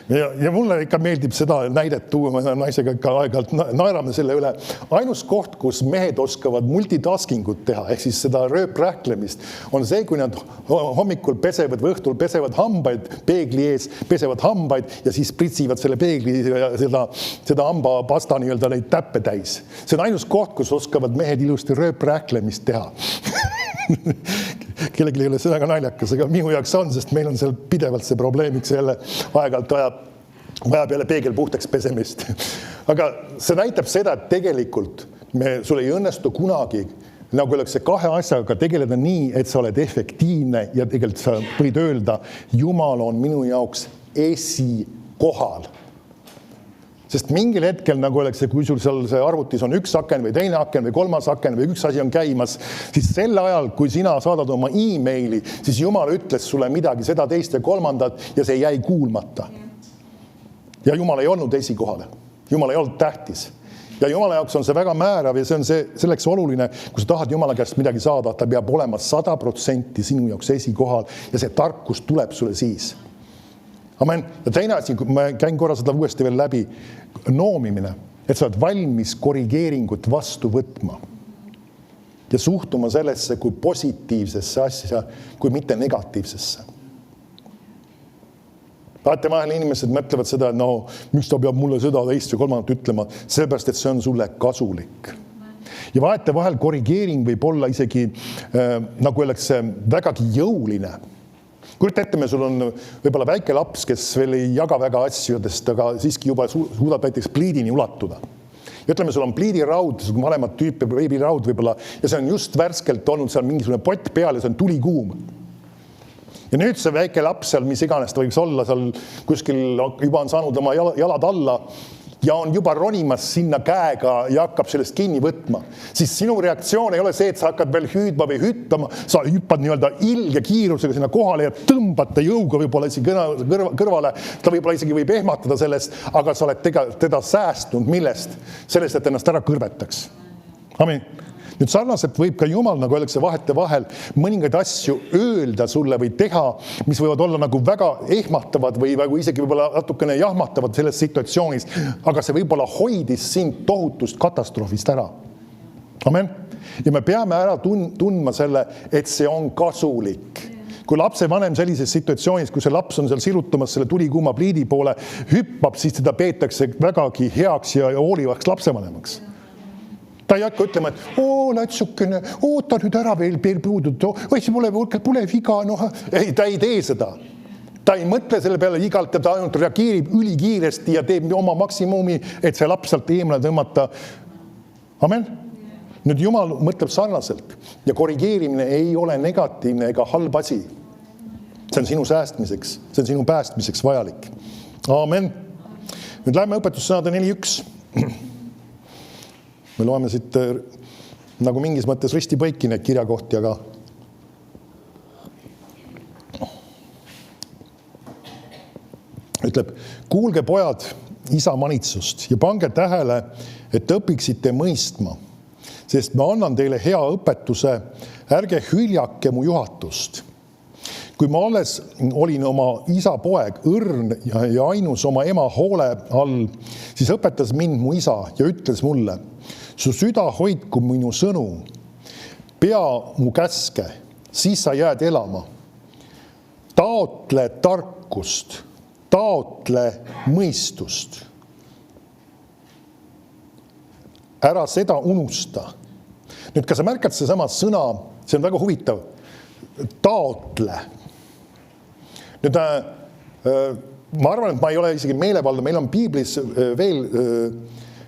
Speaker 1: Ja mulle ikka meeldib seda näidet tuua, ma naisega ikka aeg-ajalt naerame selle üle. Ainus koht, kus mehed oskavad multitaskingut teha, ehk siis seda rööprähklemist, on see, kui nad hommikul pesevad või õhtul pesevad hambaid peegli ees, pesevad hambaid ja siis pritsivad selle peegli ja seda hambapasta nii-öelda neid täppe täis. See on ainus koht, kus oskavad mehed ilusti rööprähklemist teha. Kellegi ei ole seda ka naljakas, aga minu jaoks on, sest meil on seal pidevalt see probleemiks jälle aeg-ajalt vajab jälle peegel puhtaks pesemist. Aga see näitab seda, et tegelikult sul ei õnnestu kunagi, nagu öeldakse, kahe asjaga tegeleda nii, et sa oled efektiivne ja tegelikult sa võid öelda, Jumal on minu jaoks esikohal. Sest mingil hetkel, nagu öeldakse, kui sul seal see arvutis on üks aken või teine aken või kolmas aken või üks asi on käimas, siis sel ajal, kui sina saadad oma e-maili, siis Jumal ütles sulle midagi, seda teist ja kolmandat ja see jäi kuulmata. Ja Jumal ei olnud esikohale. Jumal ei olnud tähtis. Ja Jumala jaoks on see väga määrav ja see on selleks oluline, kui sa tahad Jumala käest midagi saada, ta peab olema 100% sinu jaoks esikohal ja see tarkus tuleb sulle siis. Amen. Ja teine asi, kui ma käin korra seda uuesti veel läbi, noomimine, et sa oled valmis korrigeeringut vastu võtma ja suhtuma sellesse kui positiivsesse asja, kui mitte negatiivsesse. Vaate vahel inimesed mõtlevad seda, et no, miks ta peab mulle seda teist või kolmandat ütlema, sellepärast, et see on sulle kasulik. Ja vaate vahel korrigeering võib olla isegi, nagu öeldakse, vägagi jõuline. Kujuta ette, sul on võib-olla väike laps, kes veel ei jaga väga asjadest, aga siiski juba suudab näiteks pliidini ulatuda. Ja ütleme, sul on pliidiraud, vanemat tüüpi veebiraud võib-olla, ja see on just värskelt olnud seal mingisugune pott peal ja see on tulikuum. Ja nüüd see väike laps seal, mis iganes ta võiks olla, seal kuskil juba on saanud oma jalad alla ja on juba ronimas sinna käega ja hakkab sellest kinni võtma, siis sinu reaktsioon ei ole see, et sa hakkad veel hüüdma või hüttama, sa hüppad nii-öelda ilge kiirusega sinna kohale ja tõmbad ta jõuga võib-olla isegi kõrvale, ta võib-olla isegi võib ehmatada sellest, aga sa oled teda säästnud millest? Sellest, et ennast ära kõrvetaks. Amin. Nüüd sarnaselt võib ka Jumal, nagu öeldakse vahetevahel, mõningaid asju öelda sulle või teha, mis võivad olla nagu väga ehmatavad või isegi võib-olla natukene jahmatavad selles situatsioonis, aga see võib-olla hoidis sind tohutust katastroofist ära. Amen. Ja me peame ära tundma selle, et see on kasulik. Kui lapsevanem sellises situatsioonis, kui see laps on seal sirutamas selle tulikuuma pliidi poole, hüppab, siis teda peetakse vägagi heaks ja hoolivaks lapsevanemaks. Ta ei hakka ütlema, et lätsukene, oota nüüd ära veel puudud, või see pole viga, ei, ta ei tee seda. Ta ei mõtle selle peale igalt, ta ainult reageerib ülikiiresti ja teeb oma maksimumi, et see laps sealt eemale tõmmata. Amen. Nüüd Jumal mõtleb sarnaselt ja korrigeerimine ei ole negatiivne ega halb asi. See on sinu säästmiseks, see on sinu päästmiseks vajalik. Amen. Nüüd läheme õpetussõnade 4.1. Me loeme siit nagu mingis mõttes ristipõiki need kirjakohti, aga ütleb, kuulge pojad isa manitsust ja pange tähele, et õpiksite mõistma, sest ma annan teile hea õpetuse, ärge hüljake mu juhatust. Kui ma alles olin oma isa poeg, õrn ja ainus oma ema hoole all, siis õpetas mind mu isa ja ütles mulle, su süda hoidku minu sõnu, pea mu käske, siis sa jääd elama. Taotle tarkust, taotle mõistust. Ära seda unusta. Nüüd, kas sa märkad see sama sõna, see on väga huvitav, taotle. Nüüd, ma arvan, et ma ei ole isegi meelevalda, meil on piiblis veel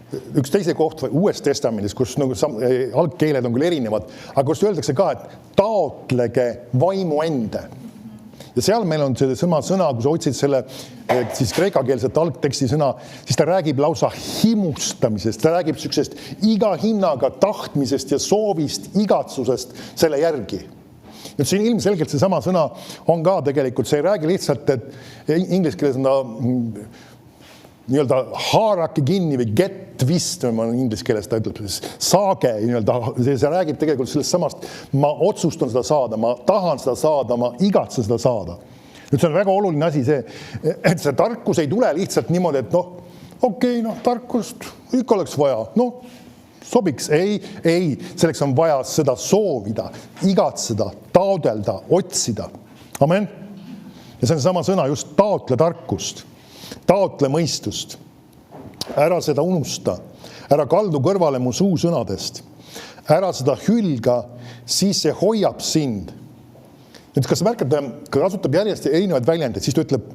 Speaker 1: üks teise koht Uues Testamendis, kus nagu algkeeled on küll erinevad, aga kus öeldakse ka, et taotlege vaimu ende. Ja seal meil on see sõna, kui sa otsid selle siis kreekakeelset algteksti sõna, siis ta räägib lausa himustamisest, ta räägib sellisest iga hinnaga tahtmisest ja soovist, igatsusest selle järgi. Nüüd siin ilmselgelt see sama sõna on ka tegelikult, see ei räägi lihtsalt, et inglise keeles on ta nii-öelda haarake kinni või get vist, inglise keeles ta ütleb, saage, see räägib tegelikult sellest samast, ma otsustan seda saada, ma tahan seda saada, ma igatsen seda saada. Nüüd see on väga oluline asi see, et see tarkus ei tule lihtsalt niimoodi, et tarkust ikka oleks vaja, sobiks, ei, selleks on vaja seda soovida, igatseda, taodelda, otsida. Amen. Ja see on sama sõna, just taotle tarkust. Taotle mõistust. Ära seda unusta. Ära kaldu kõrvale mu suusõnadest. Ära seda hülga, siis see hoiab sind. Nüüd, kas märkad, kasutab järjest erinevaid väljendid, siis ta ütleb,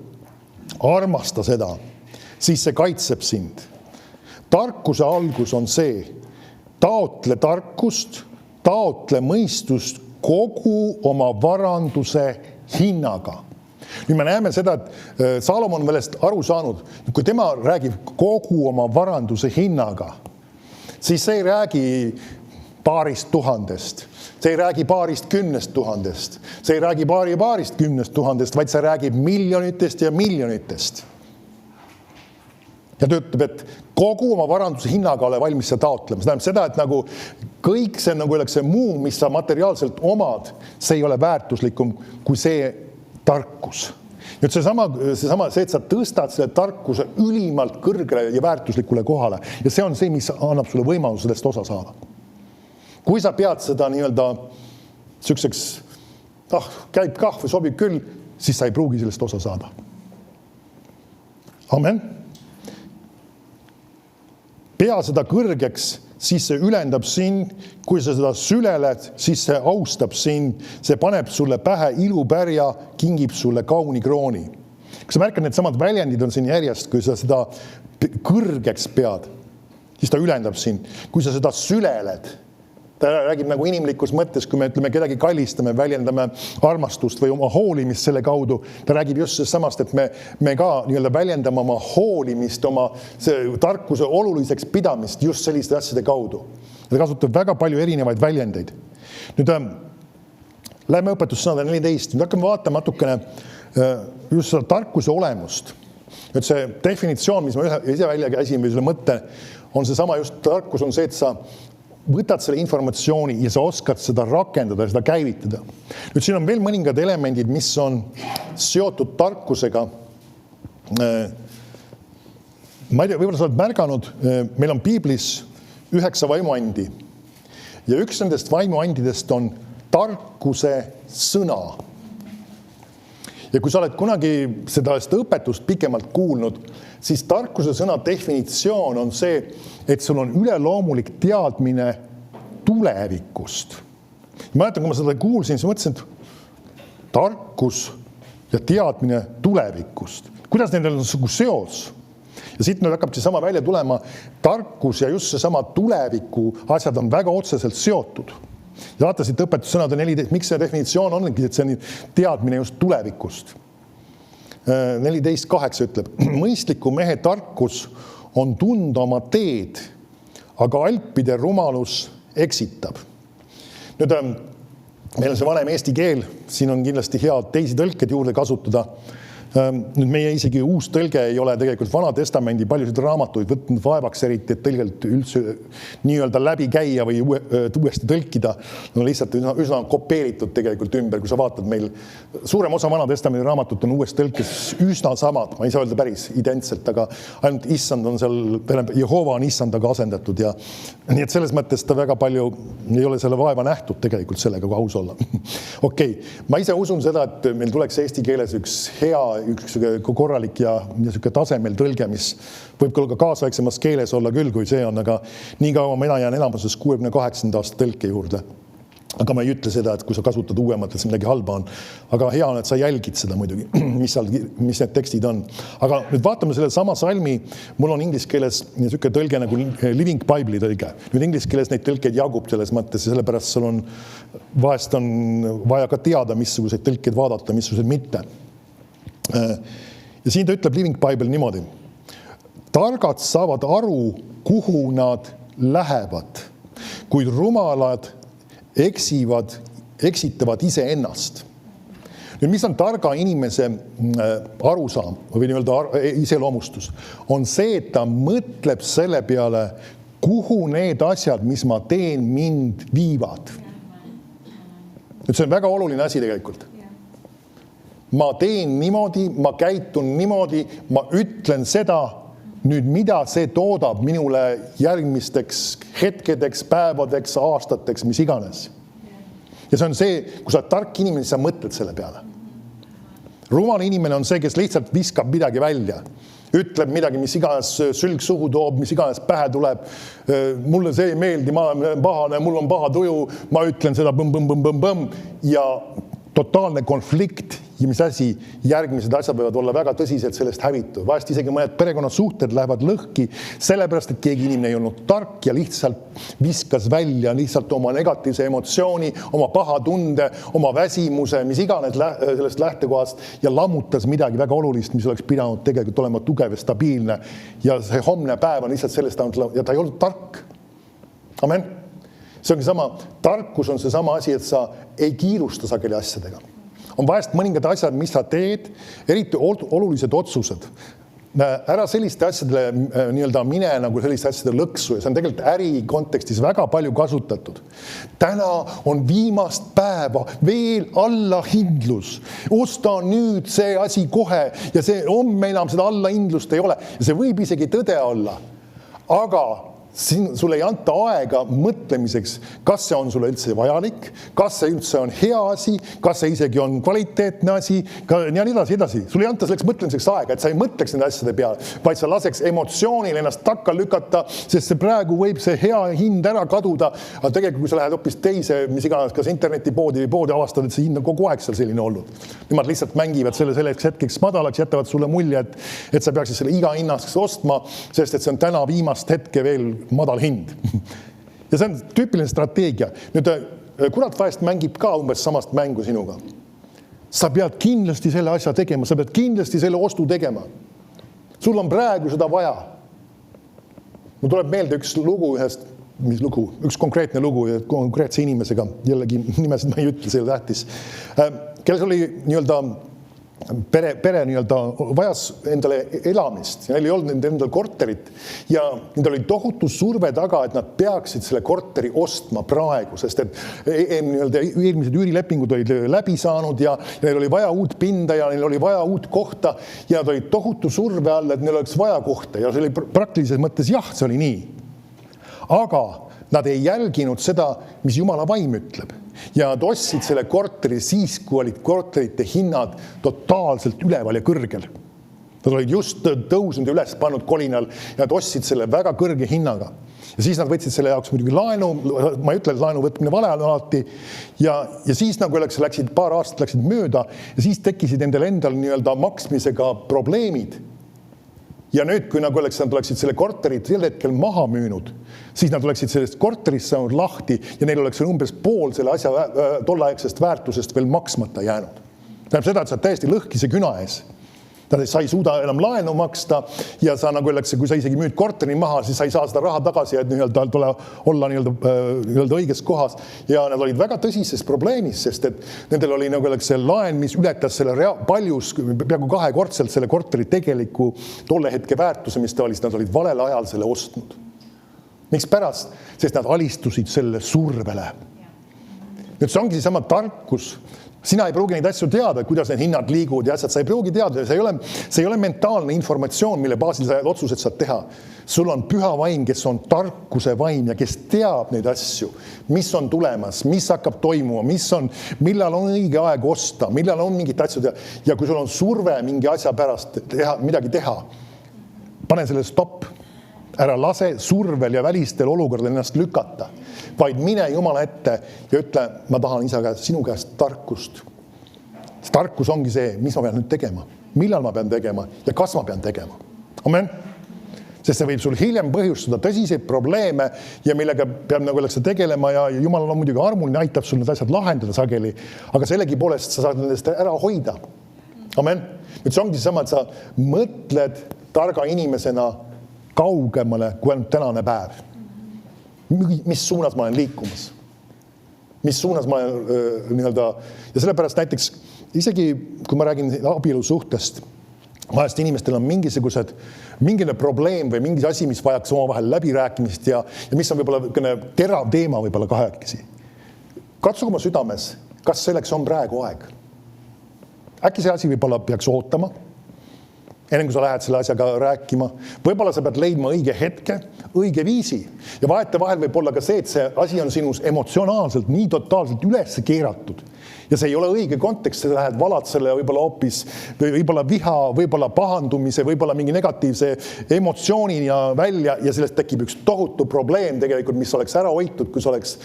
Speaker 1: armasta seda, siis see kaitseb sind. Tarkuse algus on see, taotle tarkust, taotle mõistust kogu oma varanduse hinnaga. Nüüd me näeme seda, et Salomon on sellest aru saanud, kui tema räägib kogu oma varanduse hinnaga, siis see ei räägi paarist tuhandest, see ei räägi paarist 10 000, see ei räägi paarist 10 000, vaid see räägib miljonitest ja miljonitest. Ja ta ütleb, et kogu oma varanduse hinnaga ole valmis seda taotlema. See tähendab seda, et nagu kõik see, nagu öeldakse, muu, mis sa materiaalselt omad, see ei ole väärtuslikum kui see tarkus. Nüüd seesama, et sa tõstad selle tarkuse ülimalt kõrgele ja väärtuslikule kohale. Ja see on see, mis annab sulle võimalus sellest osa saada. Kui sa pead seda nii-öelda selliseks, käib kah või sobib küll, siis sa ei pruugi sellest osa saada. Amen. Pea seda kõrgeks, siis see ülendab sind, kui sa seda süleled, siis see austab sind, see paneb sulle pähe ilupärja, kingib sulle kauni krooni. Kui sa märkad, need samad väljendid on siin järjest, kui sa seda kõrgeks pead, siis ta ülendab sind. Kui sa seda süleled, Ta räägib nagu inimlikus mõttes, kui me ütleme kedagi kallistame, väljendame armastust või oma hoolimist selle kaudu. Ta räägib just samast, et me ka nii-öelda väljendame oma hoolimist, oma tarkuse oluliseks pidamist just selliste asjade kaudu. Ta kasutab väga palju erinevaid väljendeid. Nüüd läheme õpetussõnade 14. Nüüd hakkame vaatama natukene just seda tarkuse olemust. Et see definitsioon, mis ma ise välja käisin või selle mõtte, on see sama just tarkus on see, et sa võtad selle informatsiooni ja sa oskad seda rakendada ja seda käivitada. Nüüd siin on veel mõningad elemendid, mis on seotud tarkusega. Ma ei tea, võib-olla sa oled märganud, meil on piiblis 9 vaimuandi ja üks nendest vaimuandidest on tarkuse sõna. Ja kui sa oled kunagi seda õpetust pikemalt kuulnud, siis tarkuse sõna definitsioon on see, et sul on üleloomulik teadmine tulevikust. Ma mäletan, kui ma seda kuulsin, siis mõtlesin, et tarkus ja teadmine tulevikust. Kuidas neil on seos? Ja siit nüüd hakkab sama välja tulema, tarkus ja just see sama tuleviku asjad on väga otseselt seotud. Ja vaata siit õpetussõnade 14, miks see definitsioon ongi, et see on teadmine just tulevikust. 14.8 ütleb, mõistliku mehe tarkus on tunda oma teed, aga alpide rumalus eksitab. Nüüd meil on see vanem eesti keel, siin on kindlasti hea teisi tõlked juurde kasutada. Nüüd meie isegi uus tõlge ei ole tegelikult Vana Testamendi paljusid raamatuid võtnud vaevaks eriti, et tõlgelt üldse nii-öelda läbi käia või uuesti tõlkida. No lihtsalt üsna kopeeritud tegelikult ümber, kui sa vaatad meil. Suurem osa Vana Testamendi raamatut on uues tõlkes üsna samad, ma ei saa öelda päris identselt, aga ainult issand on seal, Jehova on issandaga asendatud ja nii et selles mõttes ta väga palju ei ole selle vaeva nähtud tegelikult sellega, kui aus olla. Okei, ma ise usun seda, et meil tuleks eesti keeles üks hea üks korralik ja tasemel tõlge, mis võib ka kaasaegsemas keeles olla küll, kui see on, aga nii kaua mina jään enamuses 68. aasta tõlke juurde. Aga ma ei ütle seda, et kui sa kasutad uuemat, et see midagi halba on. Aga hea on, et sa jälgid seda muidugi, mis need tekstid on. Aga nüüd vaatame selle sama salmi, mul on inglise keeles niisugune tõlge nagu Living Bible'i tõlge. Nüüd inglise keeles neid tõlkeid jagub selles mõttes ja sellepärast sul on vahest on vaja ka teada, missuguseid tõlkeid vaadata, missuguseid mitte. Ja siin ta ütleb Living Bible niimoodi. Targad saavad aru, kuhu nad lähevad, kuid rumalad eksitavad ise ennast. Nüüd, mis on targa inimese arusaam või nii-öelda iseloomustus, on see, et ta mõtleb selle peale, kuhu need asjad, mis ma teen, mind viivad. Nüüd, see on väga oluline asi tegelikult. Ma teen niimoodi, ma käitun niimoodi, ma ütlen seda, nüüd mida see toodab minule järgmisteks hetkedeks, päevadeks, aastateks, mis iganes. Ja see on see, kui sa oled tark inimene, siis sa mõtled selle peale. Rumal inimene on see, kes lihtsalt viskab midagi välja. Ütleb midagi, mis iganes sülg suhu toob, mis iganes pähe tuleb. Mulle see ei meeldi, ma olen pahane, mul on paha tuju, ma ütlen seda põmm. Ja totaalne konflikt ja mis asi, järgmised asjad võivad olla väga tõsiselt sellest hävitu. Vahest isegi mõned perekonnasuhted lähevad lõhki, sellepärast, et keegi inimene ei olnud tark ja lihtsalt viskas välja lihtsalt oma negatiivse emotsiooni, oma paha tunde, oma väsimuse, mis iganes sellest lähtekohast ja lammutas midagi väga olulist, mis oleks pidanud tegelikult olema tugev ja stabiilne. Ja see homne päev on lihtsalt sellest ja ta ei olnud tark. Amen. See ongi sama, tarkus on see sama asi, et sa ei kiirusta sageli asjadega. On vahest mõningad asjad, mis sa teed, eriti olulised otsused. Ära selliste asjadele nii-öelda mine nagu selliste asjade lõksu ja see on tegelikult äri kontekstis väga palju kasutatud. Täna on viimast päeva veel allahindlus. Osta nüüd see asi kohe ja see homme enam seda allahindlust ei ole. Ja see võib isegi tõde olla. Aga sul ei anta aega mõtlemiseks, kas see on sulle üldse vajalik, kas see üldse on hea asi, kas see isegi on kvaliteetne asi ja nii edasi. Sul ei anta selleks mõtlemiseks aega, et sa ei mõtleks nende asjade peale, vaid sa laseks emotsioonil ennast takka lükata, sest see praegu võib see hea hind ära kaduda, aga tegelikult kui sa lähed hoopis teise, mis iganes, kas internetipoodi või poodi avastad, et see hind on kogu aeg seal selline olnud. Nemad lihtsalt mängivad selleks hetkeks madalaks, jätavad sulle mulje, et sa peaksid selle iga hinnaks ostma, sest et see on täna viimast hetke veel madal hind. Ja Ja see on tüüpiline strateegia. Nüüd kurat vahest mängib ka umbes samast mängu sinuga. Sa pead kindlasti selle asja tegema, sa pead kindlasti selle ostu tegema. Sul on praegu seda vaja. Mul tuleb meelde üks lugu üks konkreetne lugu konkreetse inimesega, jällegi nimesid ma ei ütle, see tähtis, kelles oli pere vajas endale elamist ja neil ei olnud endal korterit ja neil oli tohutu surve taga, et nad peaksid selle korteri ostma praegu, sest et eelmised üürilepingud olid läbi saanud ja neil oli vaja uut pinda ja neil oli vaja uut kohta ja nad olid tohutu surve all, et neil oleks vaja kohta ja see oli praktilises mõttes jah, see oli nii. Aga nad ei jälginud seda, mis Jumala vaim ütleb. Ja nad ostsid selle korteri siis, kui olid korterite hinnad totaalselt üleval ja kõrgel. Nad olid just tõusnud üles pannud kolinal ja nad ostsid selle väga kõrge hinnaga. Ja siis nad võtsid selle jaoks muidugi laenu, ma ei ütle, et laenu võtmine vale on alati, ja siis nagu läksid paar aastat läksid mööda ja siis tekkisid endal maksmisega probleemid. Ja nüüd, kui nad oleksid selle korterit sel hetkel maha müünud, siis nad oleksid sellest korterist saanud lahti ja neil oleks umbes pool selle asja tolleaegsest väärtusest veel maksmata jäänud. Tähendab seda, et sa täiesti lõhkise küna ees. Sa ei suuda enam laenu maksta ja sa kui sa isegi müüd korteri maha, siis sa ei saa seda raha tagasi, et olla õiges kohas. Ja nad olid väga tõsises probleemis, sest et nendel oli see laen, mis ületas selle paljus, peaaegu 2-kordselt selle korteri tegeliku tolle hetke väärtuse, mis ta oli, nad olid valel ajal selle ostnud. Miks pärast? Sest nad alistusid selle survele. Nüüd see ongi sama tarkus. Sina ei pruugi neid asju teada, kuidas need hinnad liiguvad ja asjad, sa ei pruugi teada. See ei ole mentaalne informatsioon, mille baasil sa otsused saad teha. Sul on püha vaim, kes on tarkuse vaim ja kes teab neid asju, mis on tulemas, mis hakkab toimuma, millal on õige aeg osta, millal on mingit asju teha. Ja kui sul on surve mingi asja pärast midagi teha, pane selle stopp. Ära lase survel ja välistel olukordadel ennast lükata, vaid mine Jumala ette ja ütle, ma tahan sinu käest tarkust. Tarkus ongi see, mis ma pean nüüd tegema, millal ma pean tegema ja kas ma pean tegema. Amen. Sest see võib sul hiljem põhjustada tõsiseid probleeme ja millega peab tegelema ja Jumal on muidugi armuline, aitab sul need asjad lahendada sageli, aga sellegi poolest sa saad nendest ära hoida. Amen. Nüüd see ongi sama, et sa mõtled targa inimesena kaugemale, kui on tänane päev. Mis suunas ma olen liikumas? Mis suunas ma olen ja sellepärast näiteks isegi, kui ma räägin abielu suhtest, vahest inimestel on mingine probleem või mingi asi, mis vajaks omavahel läbirääkimist ja mis on võib-olla terav teema võib-olla kahekesi. Katsuge oma südames, kas selleks on praegu aeg? Äkki see asi võib-olla peaks ootama? Enne kui sa lähed selle asjaga rääkima, võib-olla sa pead leidma õige hetke, õige viisi. Ja vahel võib olla ka see, et see asi on sinus emotsionaalselt nii totaalselt üles keeratud. Ja see ei ole õige kontekst, sa lähed valad selle võib-olla hoopis, võib-olla viha, võib-olla pahandumise, võib-olla mingi negatiivse emotsiooni välja ja sellest tekib üks tohutu probleem tegelikult, mis oleks ära hoitud, kui sa oleks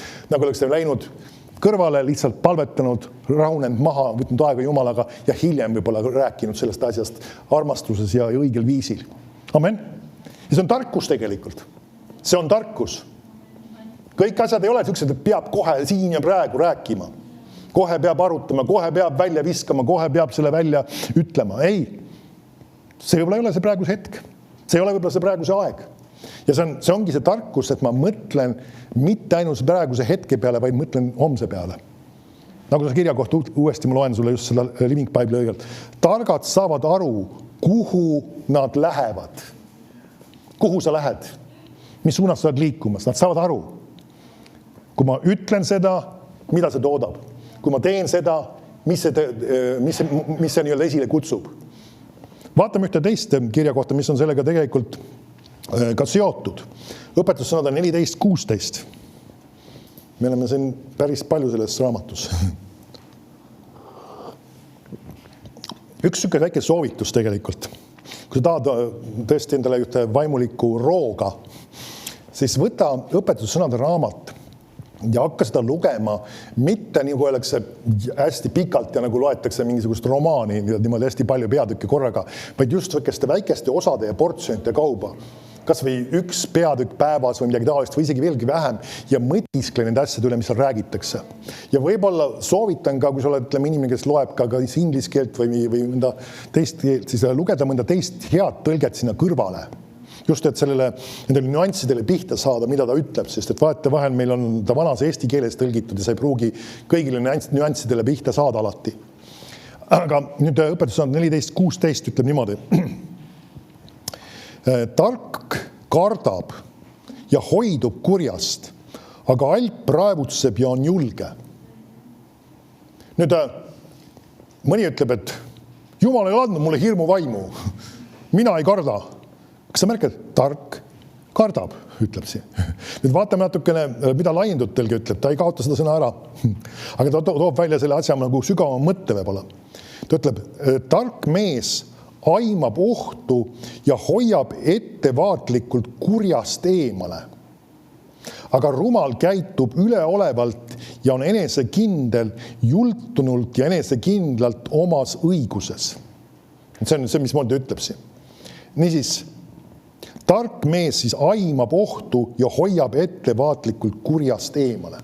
Speaker 1: läinud kõrvale, lihtsalt palvetanud, rahunenud maha, võtnud aega Jumalaga ja hiljem võib-olla rääkinud sellest asjast armastuses ja õigel viisil. Amen. Ja see on tarkus tegelikult. See on tarkus. Kõik asjad ei ole sellised, et peab kohe siin ja praegu rääkima. Kohe peab arutama, kohe peab välja viskama, kohe peab selle välja ütlema. Ei, see võib-olla ei ole see praeguse hetk. See ei ole võib-olla see praeguse aeg. Ja see ongi see tarkus, et ma mõtlen mitte ainult praeguse hetke peale, vaid mõtlen homse peale. Nagu see kirja kohta uuesti ma loen sulle just seda Living Bible õigelt. Targad saavad aru, kuhu nad lähevad. Kuhu sa lähed? Mis suunas sa oled liikumas? Nad saavad aru. Kui ma ütlen seda, mida see toodab? Kui ma teen seda, mis see esile kutsub? Vaatame ühte teist kirja kohta, mis on sellega tegelikult ka seotud. Õpetussõnad on 14:16. Me oleme siin päris palju selles raamatus. Üks süke väike soovitus tegelikult. Kui sa tahad tõesti endale ühte vaimulikku rooga, siis võta õpetussõnade raamat ja hakka seda lugema, mitte nagu oleks hästi pikalt ja nagu loetakse mingisugust romaani, niimoodi hästi palju peatükke korraga, vaid just väikeste osade ja portsjonite kauba. kas või üks peatükk päevas või midagi taolist või isegi veelgi vähem ja mõtiskle nende asjade üle, mis seal räägitakse. Ja võib-olla soovitan ka, kui sa oled inimene, kes loeb ka inglise keelt või mõnda teist keelt, siis lugeda mõnda teist head tõlget sinna kõrvale. Just, et nendele nüanssidele pihta saada, mida ta ütleb, sest et vahetevahel meil on ta vanas eesti keeles tõlgitud ja sa ei pruugi kõigile nüanssidele pihta saada alati. Aga nüüd õpetus on 14.16 ütleb niimoodi. Tark kardab ja hoidub kurjast, aga alp raevutseb ja on julge. Nüüd mõni ütleb, et Jumal ei andnud mulle hirmu vaimu. Mina ei karda. Kas sa märkad? Tark kardab, ütleb siin. Nüüd vaatame natukene, mida laiendud tõlge ütleb. Ta ei kaota seda sõna ära. Aga ta toob välja selle asja nagu sügava mõtte võib-olla. Ta ütleb, tark mees aimab ohtu ja hoiab ettevaatlikult kurjast eemale. Aga rumal käitub üleolevalt ja on enesekindel, jultunult ja enesekindlalt omas õiguses. See on see, mismoodi ütleb siin. Niisiis, tark mees siis aimab ohtu ja hoiab ettevaatlikult kurjast eemale.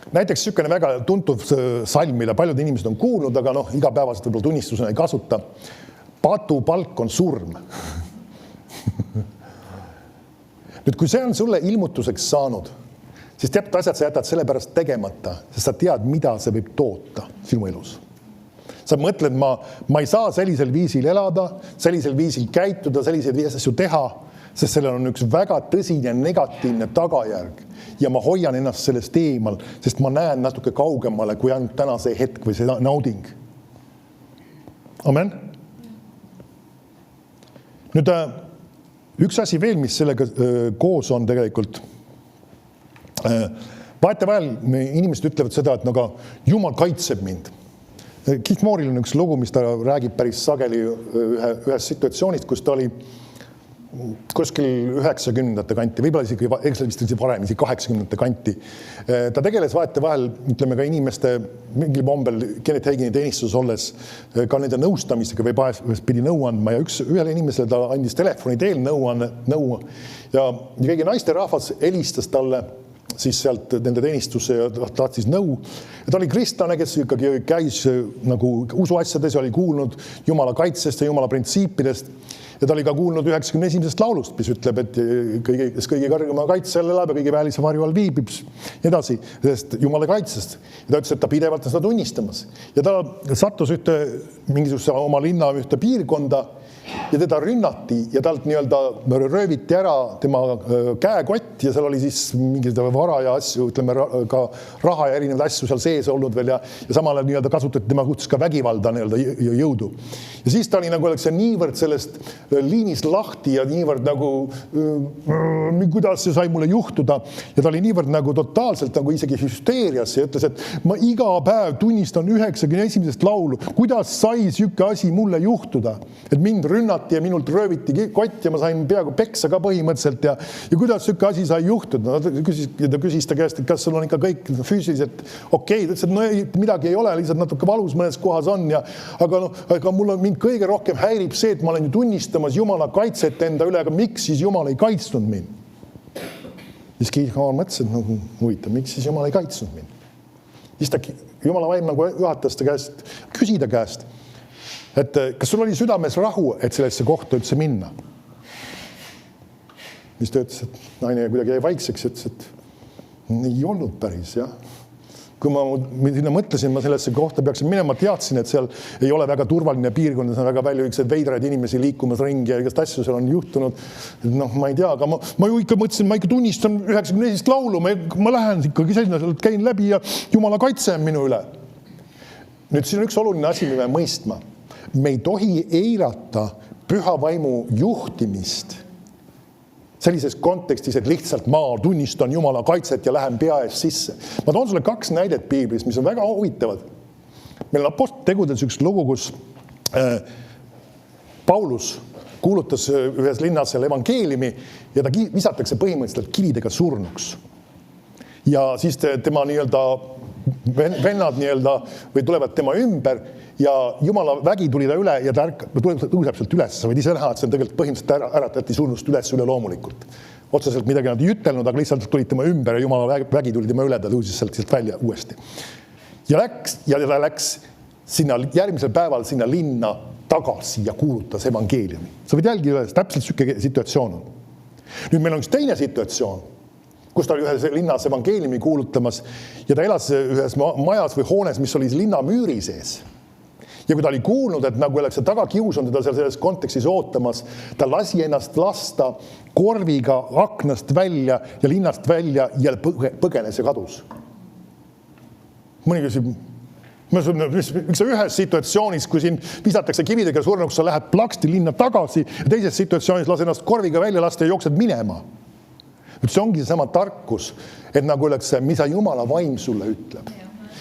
Speaker 1: Näiteks niisugune väga tuntuv salm, mille paljud inimesed on kuulnud, aga igapäevaselt võib-olla tunnistusena ei kasuta. Patu palk on surm. Nüüd, kui see on sulle ilmutuseks saanud, siis teatud asjad sa jätad selle pärast tegemata, sest sa tead, mida see võib toota sinu elus. Sa mõtled, ma ei saa sellisel viisil elada, sellisel viisil käituda, selliseid asju teha, sest sellel on üks väga tõsine negatiivne tagajärg ja ma hoian ennast sellest eemal, sest ma näen natuke kaugemale kui ainult täna see hetk või see nauding. Amen. Nüüd üks asi veel, mis sellega koos on tegelikult. Vahetevahel inimesed ütlevad seda, et Jumal kaitseb mind. Keith Mooril on üks lugu, mis ta räägib päris sageli ühes situatsioonist, kus ta oli kuskil 90-ndate kanti, võib-olla isegi varem, isegi 80-ndate kanti. Ta tegeles vahetevahel, ütleme ka inimeste mingil mombel Kenneth Hagini teenistus olles ka nende nõustamistega või vahest pidi nõu andma ja ühele inimesele ta andis telefoni teel nõu ja keegi naisterahvas helistas talle siis sealt nende teenistusse ja tahtis nõu. Ja ta oli kristlane, kes ikkagi käis nagu usuasjades ja oli kuulnud Jumala kaitsest ja Jumala printsiipidest. Ja ta oli ka kuulnud 91. laulust, mis ütleb, et kes kõige kõrgema kaitse all elab ja kõige väelise varju all viibib edasi, sest Jumala kaitsest. Ja ta ütles, et ta pidevalt on seda tunnistamas. Ja ta sattus mingisuguse oma linna ühte piirkonda ja teda rünnati ja talt rööviti ära tema käekott ja seal oli siis mingid vara ja asju, ütleme ka raha ja erinevaid asju seal sees olnud veel ja samal ajal kasutati tema suhtes ka vägivalda jõudu. Ja siis ta oli niivõrd sellest liinist lahti ja niivõrd kuidas see sai mulle juhtuda ja ta oli niivõrd totaalselt isegi hüsteerias ja ütles, et ma iga päev tunnistan 91. laulu, kuidas sai siuke asi mulle juhtuda, et mind rünnati ja minult rööviti kott ja ma sain peaaegu peksa ka põhimõtteliselt ja kuidas siuke asi sai juhtuda. Ta küsis ta käest, et kas sul on ikka kõik füüsiliselt okei. Ta ütles, et midagi ei ole, lihtsalt natuke valus mõnes kohas on aga mul on mind kõige rohkem häirib see, et ma olen ju tunnistamas Jumala kaitset enda üle, aga miks siis Jumal ei kaitsnud mind? Siis Kiihkaar mõtles, et huvitav, miks siis Jumal ei kaitsnud mind? Siis ta Jumala vaim juhatas ta käest, küsida käest, et kas sul oli südames rahu, et sellesse kohta üldse minna? Siis ta ütles, et naine kuidagi jäi vaikseks ja ütles, et ei olnud päris, jah. Kui ma sinna mõtlesin, ma sellesse kohta peaksin minema, ma teadsin, et seal ei ole väga turvaline piirkond, seal on väga palju veidraid inimesi liikumas ringi ja igast asju seal on juhtunud. Ma ei tea, aga ma ju ikka mõtlesin, ma ikka tunnistan 91. laulu, ma lähen ikkagi selline, käin läbi ja Jumala kaitse on minu üle. Nüüd siin on üks oluline asi, mida mõistma. Me ei tohi eirata püha vaimu juhtimist sellises kontekstis, et lihtsalt ma tunnistan Jumala kaitset ja lähen pea ees sisse. Ma toon sulle 2 näidet piiblis, mis on väga huvitavad. Meil on Apostlitegudes üks lugu, kus Paulus kuulutas ühes linnas selle evangeeliumi ja ta visatakse põhimõtteliselt kividega surnuks. Ja siis tema vennad nii-öelda või tulevad tema ümber ja Jumala vägi tuli ta üle ja ta tõuseb sealt üles. Sa võid ise näha, et see on tegelikult põhimõtteliselt äratati surnust üles üle loomulikult. Otseselt midagi nad ei ütelnud, aga lihtsalt tulid tema ümber ja Jumala vägi tuli tema üle, ta tõusis sealt välja uuesti. Ja ta läks sinna järgmisel päeval sinna linna tagasi ja kuulutas evangeeliumi. Sa võid jälgida, täpselt süke situatsioon on. Nüüd meil on üks teine situatsioon, kus ta oli ühes linnas evangeeliumi kuulutamas ja ta elas ühes majas või hoones, mis oli linna müüri sees. Ja kui ta oli kuulnud, et nagu oleks taga kius on teda selles kontekstis ootamas, ta lasi ennast lasta korviga aknast välja ja linnast välja ja põgenes ja kadus. Mõni küsib, miks sa ühes situatsioonis, kui siin visatakse kividega surnuks, sa lähed plaksti linna tagasi ja teises situatsioonis lase ennast korviga välja lasta ja jooksed minema. See ongi sama tarkus, et nagu oleks see, mida Jumala vaim sulle ütleb.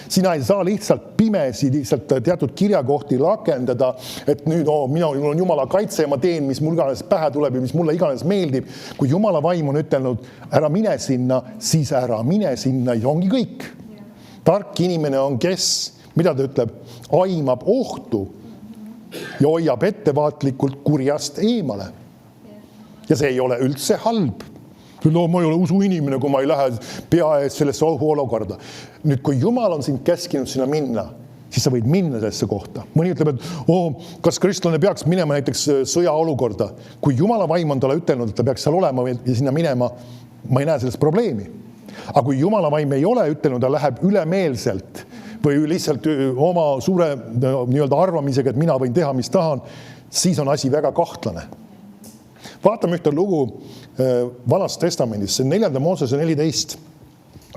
Speaker 1: Sina ei saa lihtsalt pimesi lihtsalt teatud kirjakohti rakendada, et nüüd mul on Jumala kaitse ja ma teen, mis mul iganes pähe tuleb ja mis mulle iganes meeldib. Kui Jumala vaim on ütelnud, ära mine sinna, siis ära mine sinna ja ongi kõik. Tark inimene on kes, mida ta ütleb, aimab ohtu ja hoiab ettevaatlikult kurjast eemale. Ja see ei ole üldse halb. Ma ei ole usu inimene, kui ma ei lähe pea ees sellesse olukorda. Nüüd, kui Jumal on sind käskinud sinna minna, siis sa võid minna sellesse kohta. Mõni ütleb, et kas kristlane peaks minema näiteks sõjaolukorda. Kui Jumala vaim on talle ütelnud, et ta peaks seal olema ja sinna minema, ma ei näe sellest probleemi. Aga kui Jumala vaim ei ole ütelnud, ta läheb ülemeelselt või lihtsalt oma suure nii-öelda arvamisega, et mina võin teha, mis tahan, siis on asi väga kahtlane. Vaatame ühte lugu Vanast testamendis, see 4. Moosese 14.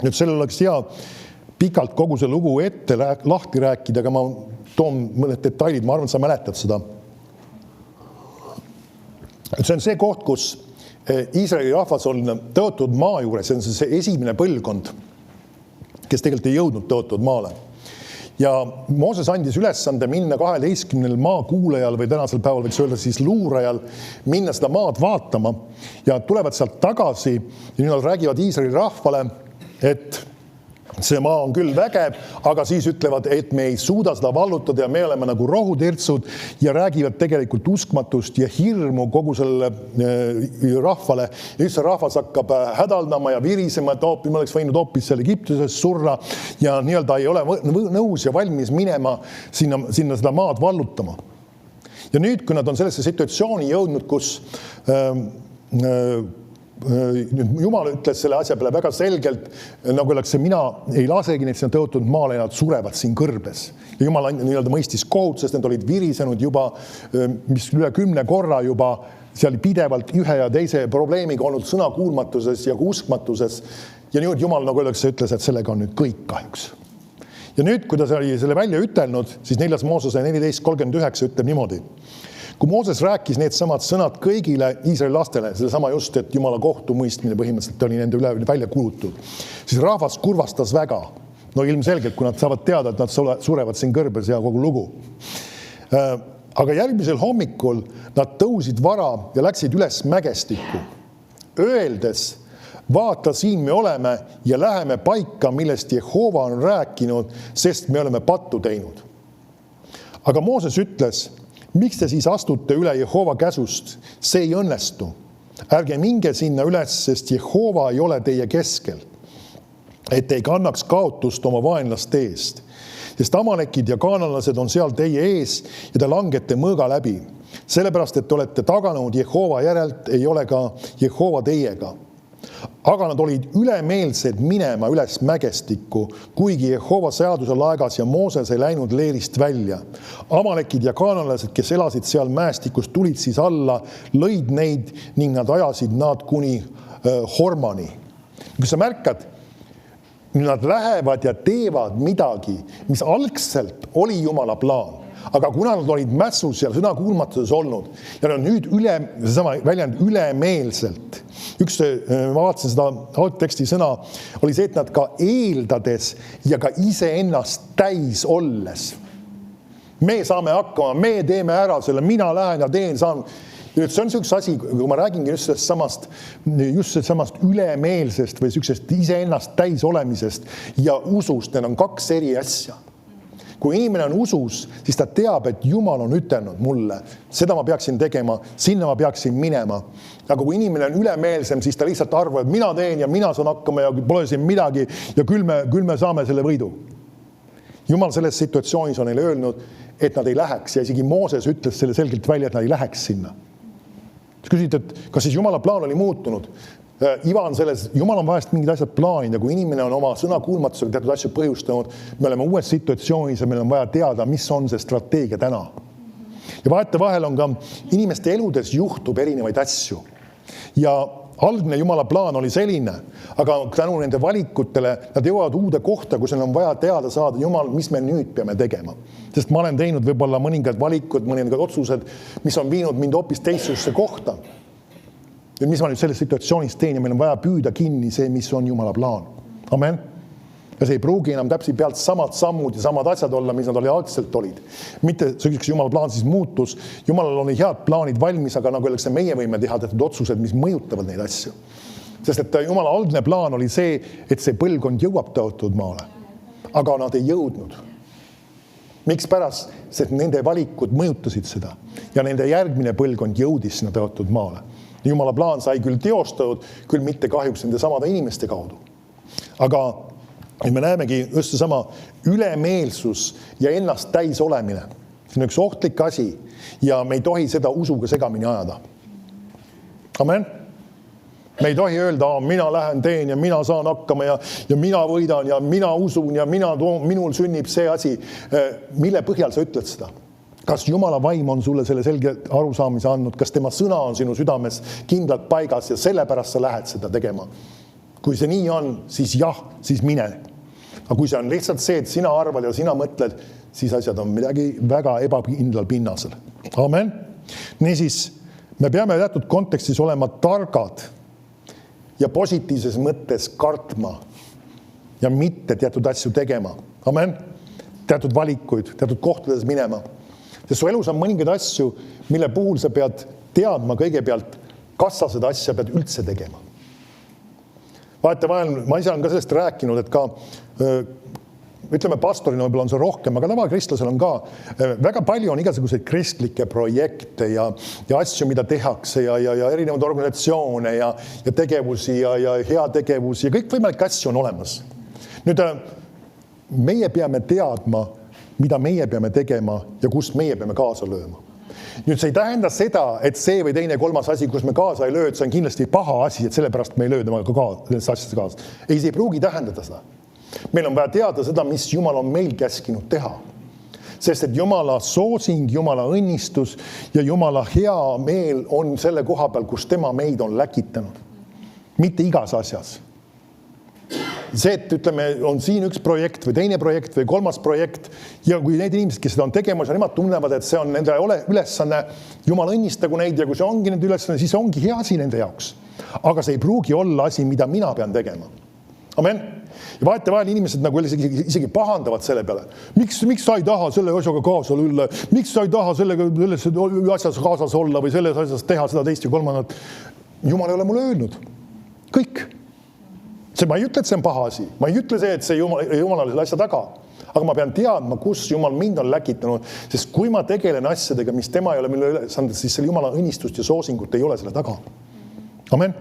Speaker 1: Nüüd sellel oleks hea pikalt kogu see lugu ette lahti rääkida, aga ma toon mõned detailid, ma arvan, et sa mäletad seda. See on see koht, kus Iisraeli rahvas on tõotud maa juures, see on see esimene põlvkond, kes tegelikult ei jõudnud tõotud maale. Ja Mooses andis ülesande minna 12 maa kuulajal või tänasel päeval võiks öelda siis luurajal minna seda maad vaatama ja tulevad sealt tagasi ja nüüd nad räägivad Iisraeli rahvale, et see maa on küll vägev, aga siis ütlevad, et me ei suuda seda vallutada ja me oleme nagu rohutirtsud ja räägivad tegelikult uskmatust ja hirmu kogu selle rahvale. Ja nüüd see rahvas hakkab hädaldama ja virisema, et me oleks võinud hoopis seal Egiptuses surra ja nii-öelda ei ole nõus ja valmis minema sinna seda maad vallutama. Ja nüüd, kui nad on sellesse situatsiooni jõudnud, kus Jumal ütles selle asja peale väga selgelt, nagu oleks see, mina ei lasegi neid sinna tõotud maale ja nad surevad siin kõrbes. Ja Jumal nii-öelda mõistis kohut, sest need olid virisenud juba, mis üle 10 korra juba seal pidevalt ühe ja teise probleemiga olnud sõnakuulmatuses ja uskmatuses. Ja nüüd Jumal nagu ütles, et sellega on nüüd kõik kahjuks. Ja nüüd, kui ta oli selle välja ütelnud, siis 4. Moosese 14.39 ütleb niimoodi. Kui Mooses rääkis need samad sõnad kõigile Iisraeli lastele, selle sama just, et Jumala kohtu mõistmine põhimõtteliselt oli nende üle välja kuulutud, siis rahvas kurvastas väga. No ilmselgelt, kui nad saavad teada, et nad surevad siin kõrbes ja kogu lugu. Aga järgmisel hommikul nad tõusid vara ja läksid üles mägestikku. Öeldes, vaata siin me oleme ja läheme paika, millest Jehova on rääkinud, sest me oleme pattu teinud. Aga Mooses ütles, miks te siis astute üle Jehova käsust? See ei õnnestu. Ärge minge sinna üles, sest Jehova ei ole teie keskel, et ei kannaks kaotust oma vaenlaste eest. Sest amalekid ja kaananlased on seal teie ees ja te langete mõõga läbi. Sellepärast, et te olete taganud Jehova järelt, ei ole ka Jehova teiega. Aga nad olid ülemeelsed minema üles mägestikku, kuigi Jehova seaduse laegas ja Mooses ei läinud leerist välja. Amalekid ja kaanalased, kes elasid seal mäestikus, tulid siis alla, lõid neid ning nad ajasid nad kuni Hormani. Kui sa märkad, nad lähevad ja teevad midagi, mis algselt oli Jumala plaan. Aga kuna nad olid mässus ja sõnakuulmatuses olnud ja nad nüüd seesama väljend ülemeelselt. Üks, ma vaatasin seda algteksti sõna, oli see, et nad ka eeldades ja ka ise ennast täis olles. Me saame hakkama, me teeme ära selle, mina lähen ja teen, saan. Nüüd see on üks asi, kui ma räägingi just samast ülemeelsest või sellisest iseennast täis olemisest ja usust, need on kaks eri asja. Kui inimene on usus, siis ta teab, et Jumal on ütelnud mulle, seda ma peaksin tegema, sinna ma peaksin minema. Aga kui inimene on ülemeelsem, siis ta lihtsalt arvab, et mina teen ja mina saan hakkama ja pole siin midagi ja küll me saame selle võidu. Jumal selles situatsioonis on neile öelnud, et nad ei läheks ja isegi Mooses ütles selle selgelt välja, et nad ei läheks sinna. Küsid, et kas siis Jumala plaan oli muutunud? Ivan selles, Jumal on vahest mingid asjad plaanid ja kui inimene on oma sõna kuulmatusega teatud asju põhjustanud, me oleme uues situatsioonis ja meil on vaja teada, mis on see strateegia täna. Ja vahetevahel on ka inimeste eludes juhtub erinevaid asju. Ja algne Jumala plaan oli selline, aga tänu nende valikutele nad jõuavad uude kohta, kus neil on vaja teada saada, Jumal, mis me nüüd peame tegema. Sest ma olen teinud võib-olla mõningad valikud, mõningad otsused, mis on viinud mind hoopis teistsusse kohta. Ja mis ma nüüd selles situatsioonis teen ja meil on vaja püüda kinni see, mis on Jumala plaan. Amen. Ja see ei pruugi enam täpselt pealt samad sammud ja samad asjad olla, mis nad algselt olid. Mitte see, kas Jumala plaan siis muutus. Jumalal oli head plaanid valmis, aga nagu öeldakse, meie võime teha teatud otsused, mis mõjutavad neid asju. Sest et Jumala algne plaan oli see, et see põlvkond jõuab tõotud maale. Aga nad ei jõudnud. Miks pärast? Sest nende valikud mõjutasid seda. Ja nende järgmine põlvkond jõudis sinna tõotud maale. Jumala plaan sai küll teostatud, küll mitte kahjuks nende samade inimeste kaudu. Aga me näemegi just sama ülemeelsus ja ennast täis olemine. See on üks ohtlik asi ja me ei tohi seda usuga segamini ajada. Amen. Me ei tohi öelda, mina lähen teen ja mina saan hakkama ja mina võidan ja mina usun ja minul sünnib see asi. Mille põhjal sa ütled seda? Kas Jumala vaim on sulle selle selge arusaamise andnud? Kas tema sõna on sinu südames kindlalt paigas ja sellepärast sa lähed seda tegema? Kui see nii on, siis jah, siis mine. Aga kui see on lihtsalt see, et sina arvad ja sina mõtled, siis asjad on midagi väga ebakindlal pinnasel. Amen. Niisiis, me peame teatud kontekstis olema targad ja positiivses mõttes kartma ja mitte teatud asju tegema. Amen. Teatud valikuid, teatud kohtades minema. Sest su elus on mõningaid asju, mille puhul sa pead teadma kõigepealt, kas sa seda asja pead üldse tegema. Vahetevahel, ma ise olen ka sellest rääkinud, et ka ütleme, pastorina võib-olla on see rohkem, aga tavakristlasel on ka väga palju on igasuguseid kristlikke projekte ja asju, mida tehakse ja erinevaid organisatsioone ja tegevusi ja heategevusi ja kõik võimalik asju on olemas. Nüüd, meie peame teadma, mida meie peame tegema ja kust meie peame kaasa lööma. Nüüd see ei tähenda seda, et see või teine kolmas asi, kus me kaasa ei löö, see on kindlasti paha asi, et sellepärast me ei löö temaga sellesse asjasse kaasa. Ei, see ei pruugi tähendada seda. Meil on vaja teada seda, mis Jumal on meil käskinud teha. Sest et Jumala soosing, Jumala õnnistus ja Jumala hea meel on selle koha peal, kus tema meid on läkitanud. Mitte igas asjas. See, et ütleme, on siin üks projekt või teine projekt või kolmas projekt ja kui need inimesed, kes seda on tegemas ja nemad tunnevad, et see on nende ülesanne, Jumal õnnistagu neid ja kui see ongi nende ülesanne, siis ongi hea asi nende jaoks. Aga see ei pruugi olla asi, mida mina pean tegema. Amen. Ja vahetevahel inimesed nagu isegi pahandavad selle peale. Miks sa ei taha selle asjaga kaasa lülla? Miks sa ei taha selles asjas kaasas olla või selles asjas teha seda teist ja kolmandat? Jumal ei ole mulle öelnud. Kõik. Ma ei ütle, et see on paha asi. Ma ei ütle see, et see Jumal oli selle asja taga. Aga ma pean teadma, kus Jumal mind on läkitanud, sest kui ma tegelen asjadega, mis tema ei ole mille ülesanded, siis selle Jumala õnnistust ja soosingut ei ole selle taga. Amen.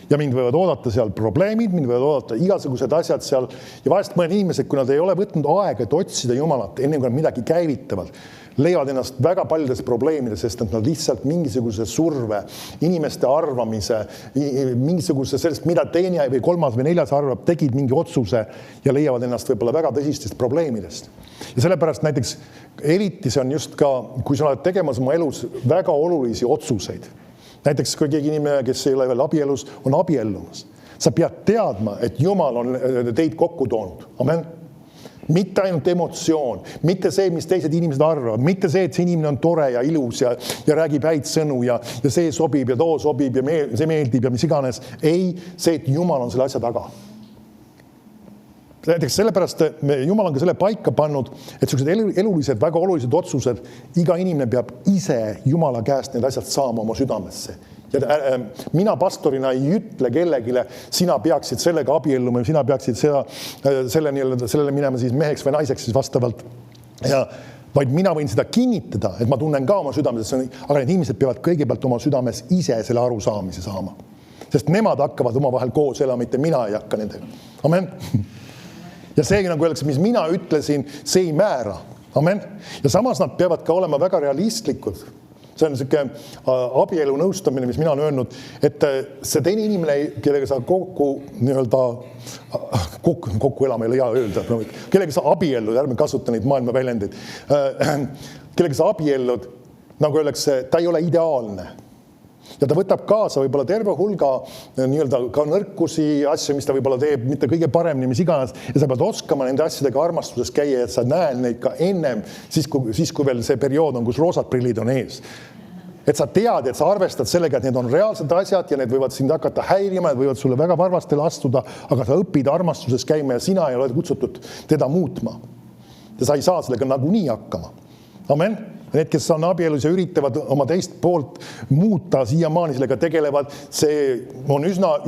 Speaker 1: Ja mind võivad oodata seal probleemid, mind võivad oodata igasugused asjad seal ja vahest mõned inimesed, kui nad ei ole võtnud aega, et otsida Jumalat, enne kui nad midagi käivitavad, leiavad ennast väga paljudes probleemides, sest nad lihtsalt mingisuguse surve, inimeste arvamise, mingisuguse sellest, mida teine või kolmas või neljas arvab, tegid mingi otsuse ja leiavad ennast võib-olla väga tõsistest probleemidest. Ja sellepärast näiteks eriti see on just ka, kui sa oled tegemas oma elus väga olulisi otsuseid. Näiteks kui keegi inimene, kes ei ole veel abielus, on abiellumas. Sa pead teadma, et Jumal on teid kokku toonud. Amen. Mitte ainult emotsioon, mitte see, mis teised inimesed arvavad, mitte see, et see inimene on tore ja ilus ja räägib häid sõnu ja see sobib ja too sobib ja see meeldib ja mis iganes. Ei, see, et Jumal on selle asja taga. näiteks sellepärast Jumal on ka selle paika pannud, et sellised elulised, väga olulised otsused, iga inimene peab ise Jumala käest need asjad saama oma südamesse. Ja mina pastorina ei ütle kellegile, sina peaksid sellega abielluma, sina peaksid sellele minema siis meheks või naiseks siis vastavalt. Ja vaid mina võin seda kinnitada, et ma tunnen ka oma südames, aga need inimesed peavad kõigepealt oma südames ise selle arusaamise saama. Sest nemad hakkavad omavahel koos elama, mitte mina ei hakka nendega. Amen. Ja see, nagu öeldakse, mis mina ütlesin, see ei määra. Amen. Ja samas nad peavad ka olema väga realistlikud. See on selline abielu nõustamine, mis mina olen öelnud, et see teine inimene, kellega sa kokku elama ei ole hea öelda, kellega sa abiellud, ärme kasuta neid maailma väljendeid, kellega sa abiellud, nagu öeldakse, ta ei ole ideaalne. Ja ta võtab kaasa võib-olla terve hulga ka nõrkusi, asju, mis ta võib-olla teeb, mitte kõige paremini, mis iganes. Ja sa pead oskama nende asjadega armastuses käia, et sa näed neid ka ennem, siis kui veel see periood on, kus roosad prillid on ees. Et sa tead, et sa arvestad sellega, et need on reaalsed asjad ja need võivad sind hakata häirima, need võivad sulle väga varvastele astuda, aga sa õpid armastuses käima ja sina ei ole kutsutud teda muutma. Ja sa ei saa sellega nagunii hakkama. Amen. Need, kes on abielus ja üritavad oma teist poolt muuta, siiamaani sellega tegelevad, see on üsna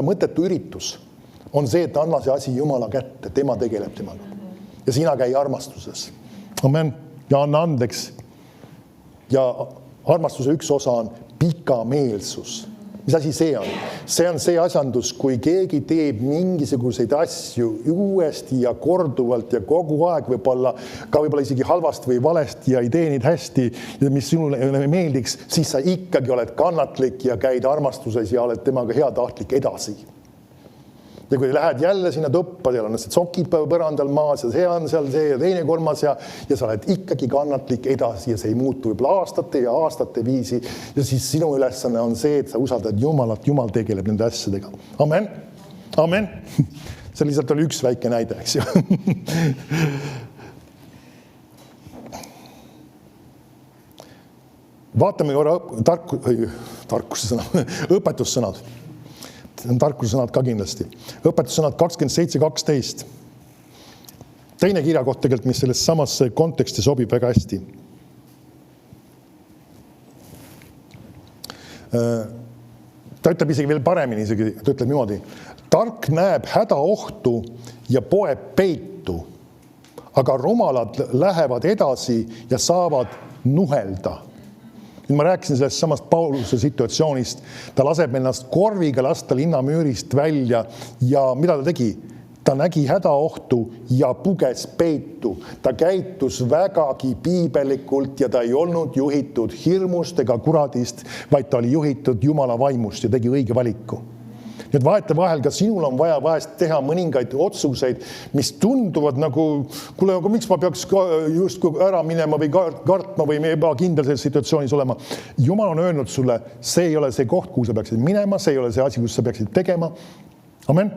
Speaker 1: mõttetu üritus. On see, et anna see asi Jumala kätte, tema tegeleb temaga. Ja sina käi armastuses. Amen. Ja anna andeks. Ja armastuse üks osa on pikameelsus. Mis asi see on? See on see asjandus, kui keegi teeb mingisuguseid asju uuesti ja korduvalt ja kogu aeg võib-olla isegi halvasti või valesti ja ei tee neid hästi, mis sinule meeldiks, siis sa ikkagi oled kannatlik ja käid armastuses ja oled temaga heatahtlik edasi. Ja kui lähed jälle sinna tuppa, seal on see sokid põrandal maas ja see on seal see ja teine kolmas ja sa oled ikkagi kannatlik edasi ja see ei muutu võib-olla aastate viisi ja siis sinu ülesanne on see, et sa usaldad Jumalat, Jumal tegeleb nende asjadega. Amen. Amen. See lihtsalt oli üks väike näide, eks ju. Vaatame korra õpetussõnad. Tarkussõnad ka kindlasti. Õpetussõnad 27.12. Teine kirjakoht tegelikult, mis selles samasse konteksti sobib väga hästi. Ta ütleb isegi veel paremini, ta ütleb niimoodi. Tark näeb hädaohtu ja poeb peitu, aga rumalad lähevad edasi ja saavad nuhelda. Nüüd ma rääkisin sellest samast Pauluse situatsioonist. Ta laseb ennast korviga lasta linnamüürist välja ja mida ta tegi? Ta nägi hädaohtu ja puges peitu. Ta käitus vägagi piibelikult ja ta ei olnud juhitud hirmust ega kuradist, vaid ta oli juhitud Jumala vaimust ja tegi õige valiku. Nii et vahetevahel ka sinul on vaja vahest teha mõningaid otsuseid, mis tunduvad nagu, kuule, aga miks ma peaks justkui ära minema või kartma või ebakindel selles situatsioonis olema. Jumal on öelnud sulle, see ei ole see koht, kuhu sa peaksid minema, see ei ole see asi, kus sa peaksid tegema. Amen.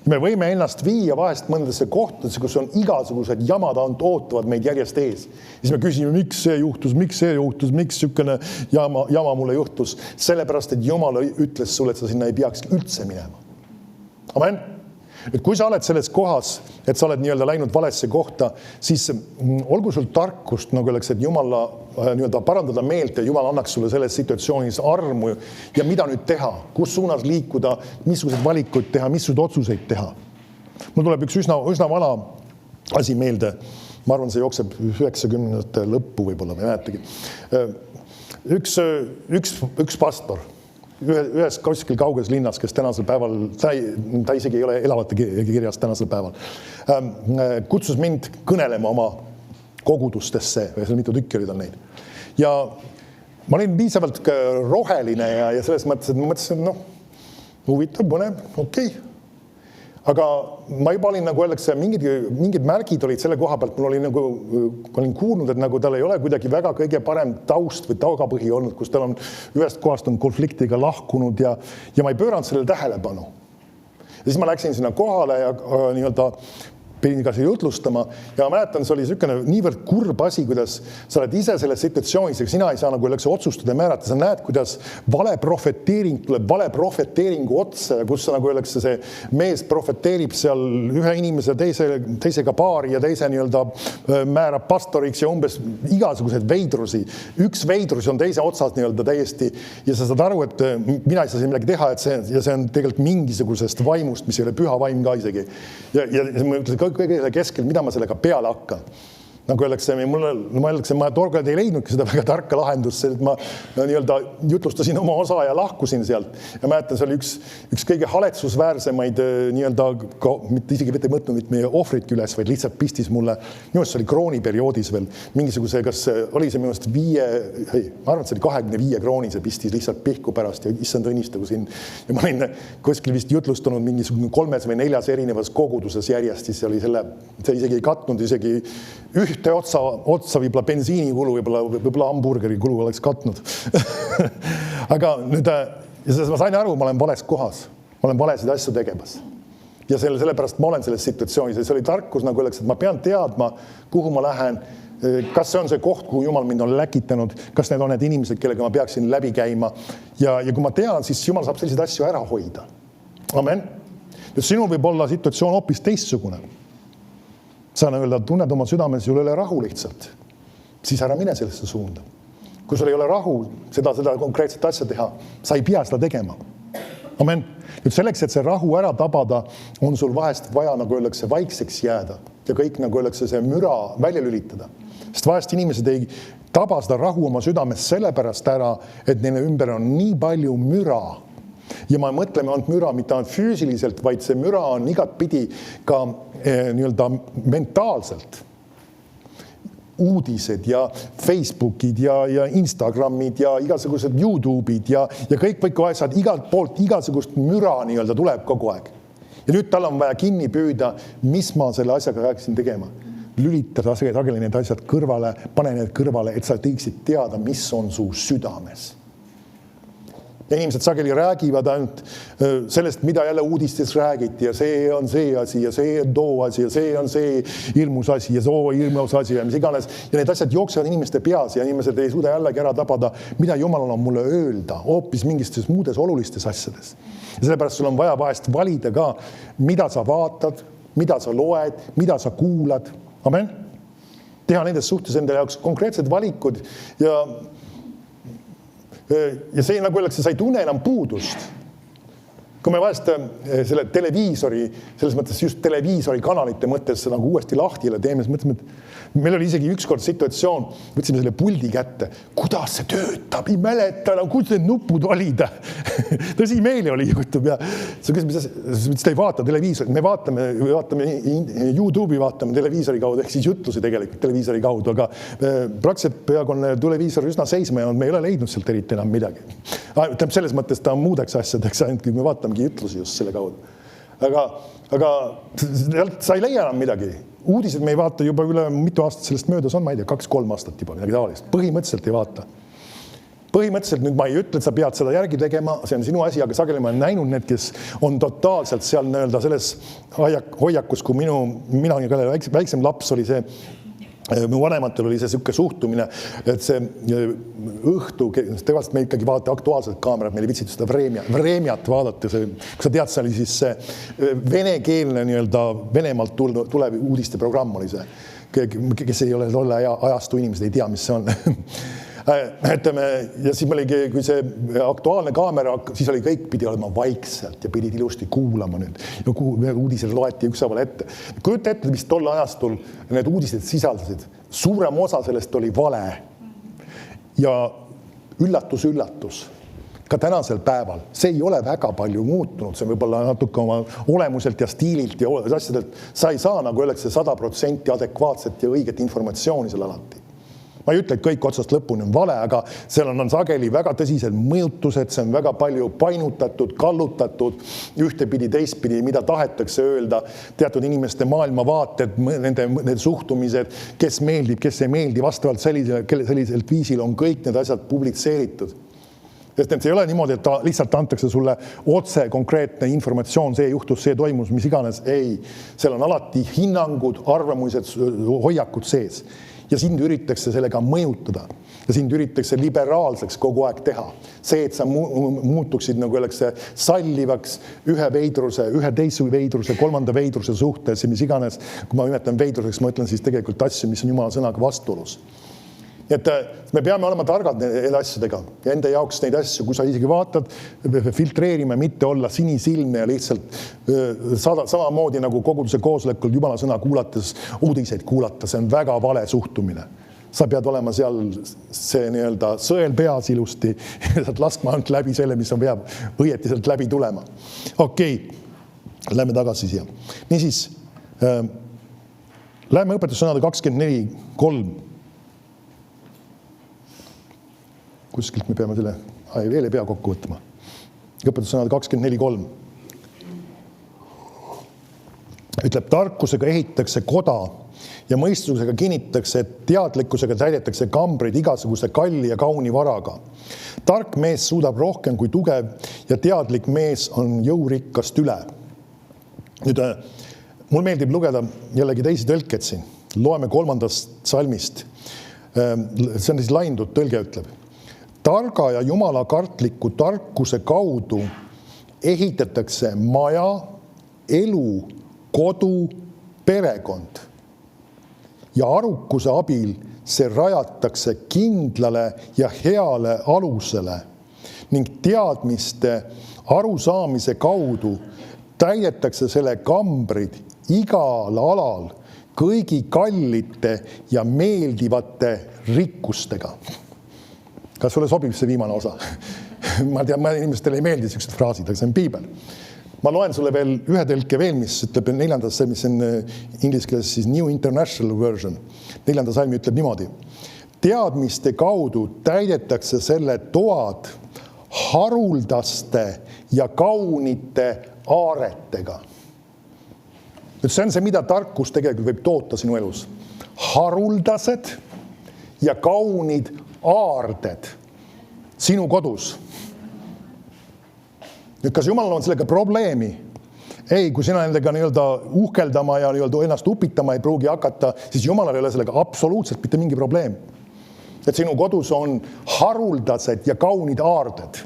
Speaker 1: Me võime ennast viia vahest mõnedesse kohtadesse, kus on igasugused jamad ootavad meid järjest ees. Siis me küsime, miks see juhtus, miks niisugune jama mulle juhtus. Sellepärast, et Jumal ütles sulle, et sa sinna ei peaks üldse minema. Amen. Et kui sa oled selles kohas, et sa oled läinud valesse kohta, siis olgu sul tarkust, nagu öeldakse, et Jumala parandada meelt ja Jumal annaks sulle selles situatsioonis armu ja mida nüüd teha, kus suunas liikuda, missuguseid valikuid teha, missuguseid otsuseid teha. Mul tuleb üks üsna vana asi meelde. Ma arvan, see jookseb 90-ndate lõppu võib-olla, ma ei mäletagi. Üks pastor ühes kuskil kauges linnas, kes tänasel päeval, ta isegi ei ole elavate kirjas tänasel päeval, kutsus mind kõnelema oma kogudustesse, või seal mitu tükki olid on neid. Ja ma olin piisavalt roheline ja selles mõttes, et ma mõtlesin, huvitav, põnev, okei. Aga ma juba olin, nagu öeldakse, mingid märgid olid selle koha pealt, mul olin kuulnud, et nagu tal ei ole kuidagi väga kõige parem taust või taugapõhi olnud, kus tal on ühest kohast on konfliktiga lahkunud ja ma ei pööranud sellele tähelepanu. Ja siis ma läksin sinna kohale ja pidin ka see jutlustama ja ma mäletan, see oli niisugune niivõrd kurb asi, kuidas sa oled ise selles situatsioonis, aga sina ei saa nagu otsustada ja määrata. Sa näed, kuidas vale profeteering tuleb vale profeteeringu otsa ja kus nagu öeldakse, see mees profeteerib seal ühe inimese teisega paari ja teise nii-öelda määrab pastoriks ja umbes igasuguseid veidrusi. Üks veidrus on teise otsas nii-öelda täiesti ja sa saad aru, et mina ei saa siin midagi teha, et see on tegelikult mingisugusest vaimust, mis ei ole püha vaim ka isegi. Ja ma ütlesin kõige keskel, mida ma sellega peale hakkan. Nagu öeldakse, ma torgad ei leidnudki seda väga tarka lahendust, et ma nii-öelda jutlustasin oma osa ja lahkusin sealt. Ja mäletan, see oli üks kõige haletsusväärsemaid nii-öelda, isegi mitte mõtnud meie ohvrit üles, vaid lihtsalt pistis mulle, minu arust see oli krooniperioodis veel, mingisuguse, kas oli see minu arust ma arvan, et see oli 25 krooni, see pistis lihtsalt pihku pärast ja issand õnnistagu siin. Ja ma olin kuskil vist jutlustanud mingisugune 3 või 4 erinevas koguduses järjest, siis see isegi ei katnud isegi ühte otsa võib-olla bensiinikulu, võib-olla hamburgeri kulu oleks katnud. Aga nüüd, ma sain aru, ma olen vales kohas. Ma olen valesid asju tegemas. Ja sellepärast ma olen selles situatsioonis. See oli tarkus, nagu öeldakse, et ma pean teadma, kuhu ma lähen, kas see on see koht, kuhu Jumal mind on läkitanud, kas need on need inimesed, kellega ma peaksin läbi käima. Ja kui ma tean, siis Jumal saab selliseid asju ära hoida. Amen. Nüüd sinul võib olla situatsioon hoopis teistsugune. Sa tunned oma südames, sul ei ole rahu lihtsalt. Siis ära mine sellesse suunda. Kui sul ei ole rahu seda konkreetset asja teha, sa ei pea seda tegema. Amen. Nüüd selleks, et see rahu ära tabada, on sul vahest vaja, nagu öeldakse, vaikseks jääda ja kõik, nagu öeldakse, see müra välja lülitada. Sest vahest inimesed ei taba seda rahu oma südames sellepärast ära, et neile ümber on nii palju müra. Ja ma mõtleme ainult müra, mitte ainult füüsiliselt, vaid see müra on igat pidi ka nii-öelda mentaalselt. Uudised ja Facebookid ja Instagramid ja igasugused YouTube'id ja kõik asjad, igalt poolt igasugust müra nii-öelda tuleb kogu aeg. Ja nüüd tal on vaja kinni püüda, mis ma selle asjaga rääksin tegema. Lülitada sageli need asjad kõrvale, pane need kõrvale, et sa teeksid teada, mis on su südames. Ja inimesed sageli räägivad ainult sellest, mida jälle uudistes räägiti ja see on see asi ja see on too asi ja see on see ilmus asi ja soo ilmus asi ja mis iganes. Ja need asjad jooksevad inimeste peas ja inimesed ei suuda jällegi ära tabada, mida Jumal on mulle öelda, hoopis mingistes muudes olulistes asjades. Ja sellepärast sul on vaja vahest valida ka, mida sa vaatad, mida sa loed, mida sa kuulad. Amen. Teha nendes suhtes enda jaoks konkreetsed valikud ja see nagu öeldakse, sa ei tunne enam puudust. Kui me vahest selle televiisori, selles mõttes just televiisori kanalite mõttes nagu uuesti lahtile teeme, siis mõtleme, et meil oli isegi ükskord situatsioon, võtsime selle puldi kätte, kuidas see töötab, ei mäleta, kuidas need nupud valida. Tõsi meeli oli jutub ja sa ei vaata televiisori, me vaatame YouTube'i, vaatame televiisori kaudu, ehk siis jutlusi tegelikult televiisori kaudu, aga praktiliselt peaaegu on televiisor üsna seisma ja me ei ole leidnud sealt eriti enam midagi. Selles mõttes ta on muudeks asjadeks, ainult kui me vaatamegi jutlusi just selle kaudu. Aga sa ei leia enam midagi. Uudised me ei vaata juba üle mitu aastat sellest möödas on, ma ei tea, 2-3 aastat juba midagi taolist. Põhimõtteliselt ei vaata. Põhimõtteliselt nüüd ma ei ütle, et sa pead seda järgi tegema, see on sinu asi, aga sageli ma olen näinud need, kes on totaalselt seal nii-öelda selles hoiakus, kui mina väiksem laps oli see, mu vanematel oli see siuke suhtumine, et see õhtu, tegelikult me ikkagi vaadata aktuaalselt kaamerad, meil ei vitsid seda Vremjat vaadata, kui sa tead, see oli siis see venekeelne nii-öelda Venemaalt tulev uudisteprogramm oli see, kes ei ole tolle ajastu inimesed, ei tea, mis see on. Ja siis oligi, kui see aktuaalne kaamera, siis oli kõik pidi olema vaikselt ja pidid ilusti kuulama nüüd. Ja uudised loeti üksaval ette. Kujuta ette, mis tolle ajastul need uudised sisaldasid. Suurem osa sellest oli vale. Ja üllatus. Ka tänasel päeval. See ei ole väga palju muutunud. See võib olla natuke oma olemuselt ja stiililt ja asjadelt. Sa ei saa, nagu öeldakse, 100% adekvaatset ja õiget informatsiooni seal alati. Ma ei ütle, et kõik otsast lõpuni on vale, aga seal on sageli väga tõsised mõjutused, see on väga palju painutatud, kallutatud, ühtepidi, teistpidi, mida tahetakse öelda, teatud inimeste maailmavaated, nende suhtumised, kes meeldib, kes ei meeldi, vastavalt selliselt viisil on kõik need asjad publitseeritud. Sest see ei ole niimoodi, et ta lihtsalt antakse sulle otse konkreetne informatsioon, see juhtus, see toimus, mis iganes. Ei, seal on alati hinnangud, arvamused, hoiakud sees. Ja sind üritatakse sellega mõjutada. Ja sind üritatakse liberaalseks kogu aeg teha. See, et sa muutuksid nagu oleks sallivaks ühe veidruse, ühe teise veidruse, kolmanda veidruse suhtes ja mis iganes. Kui ma nimetan veidruseks, ma ütlen siis tegelikult asju, mis on Jumala sõnaga vastuolus. Et me peame olema targad nende asjadega ja enda jaoks neid asju, kui sa isegi vaatad, filtreerime, mitte olla sinisilmne ja lihtsalt samamoodi nagu koguduse koosolekul Jumala sõna kuulates, uudiseid kuulata, see on väga vale suhtumine. Sa pead olema seal see nii-öelda sõel peas ilusti ja saad laskma ainult läbi selle, mis on peab õieti sealt läbi tulema. Okei, lähme tagasi siia. Niisiis, lähme õpetussõnade 24.3. Kuskilt me peame selle, veel ei pea kokku võtma. Õpetussõnade 24.3. Ütleb, tarkusega ehitakse koda ja mõistusega kinnitakse, et teadlikkusega täidetakse kambrid igasuguse kalli ja kauni varaga. Tark mees suudab rohkem kui tugev ja teadlik mees on jõurikkast üle. Nüüd, mul meeldib lugeda jällegi teisi tõlked siin. Loeme 3. salmist. See on siis laindud tõlge ütleb. Targa ja Jumala kartliku tarkuse kaudu ehitatakse maja, elu, kodu, perekond. Ja arukuse abil see rajatakse kindlale ja heale alusele ning teadmiste arusaamise kaudu täidetakse selle kambrid igal alal kõigi kallite ja meeldivate rikkustega. Kas sulle sobib see viimane osa? Ma tean, inimestele ei meeldi sellised fraasid, aga see on piibel. Ma loen sulle veel ühe tõlke veel, mis ütleb 4. mis on inglise keeles siis New International Version. 4. salmi ütleb niimoodi. Teadmiste kaudu täidetakse selle toad haruldaste ja kaunite aaretega. Nüüd see on see, mida tarkus tegelikult võib toota sinu elus. Haruldased ja kaunid aarded sinu kodus. Nüüd, kas Jumal on sellega probleemi? Ei, kui sina nendega nii-öelda uhkeldama ja nii-öelda ennast upitama ei pruugi hakata, siis Jumalal ei ole sellega absoluutselt mitte mingi probleem. Et sinu kodus on haruldased ja kaunid aarded.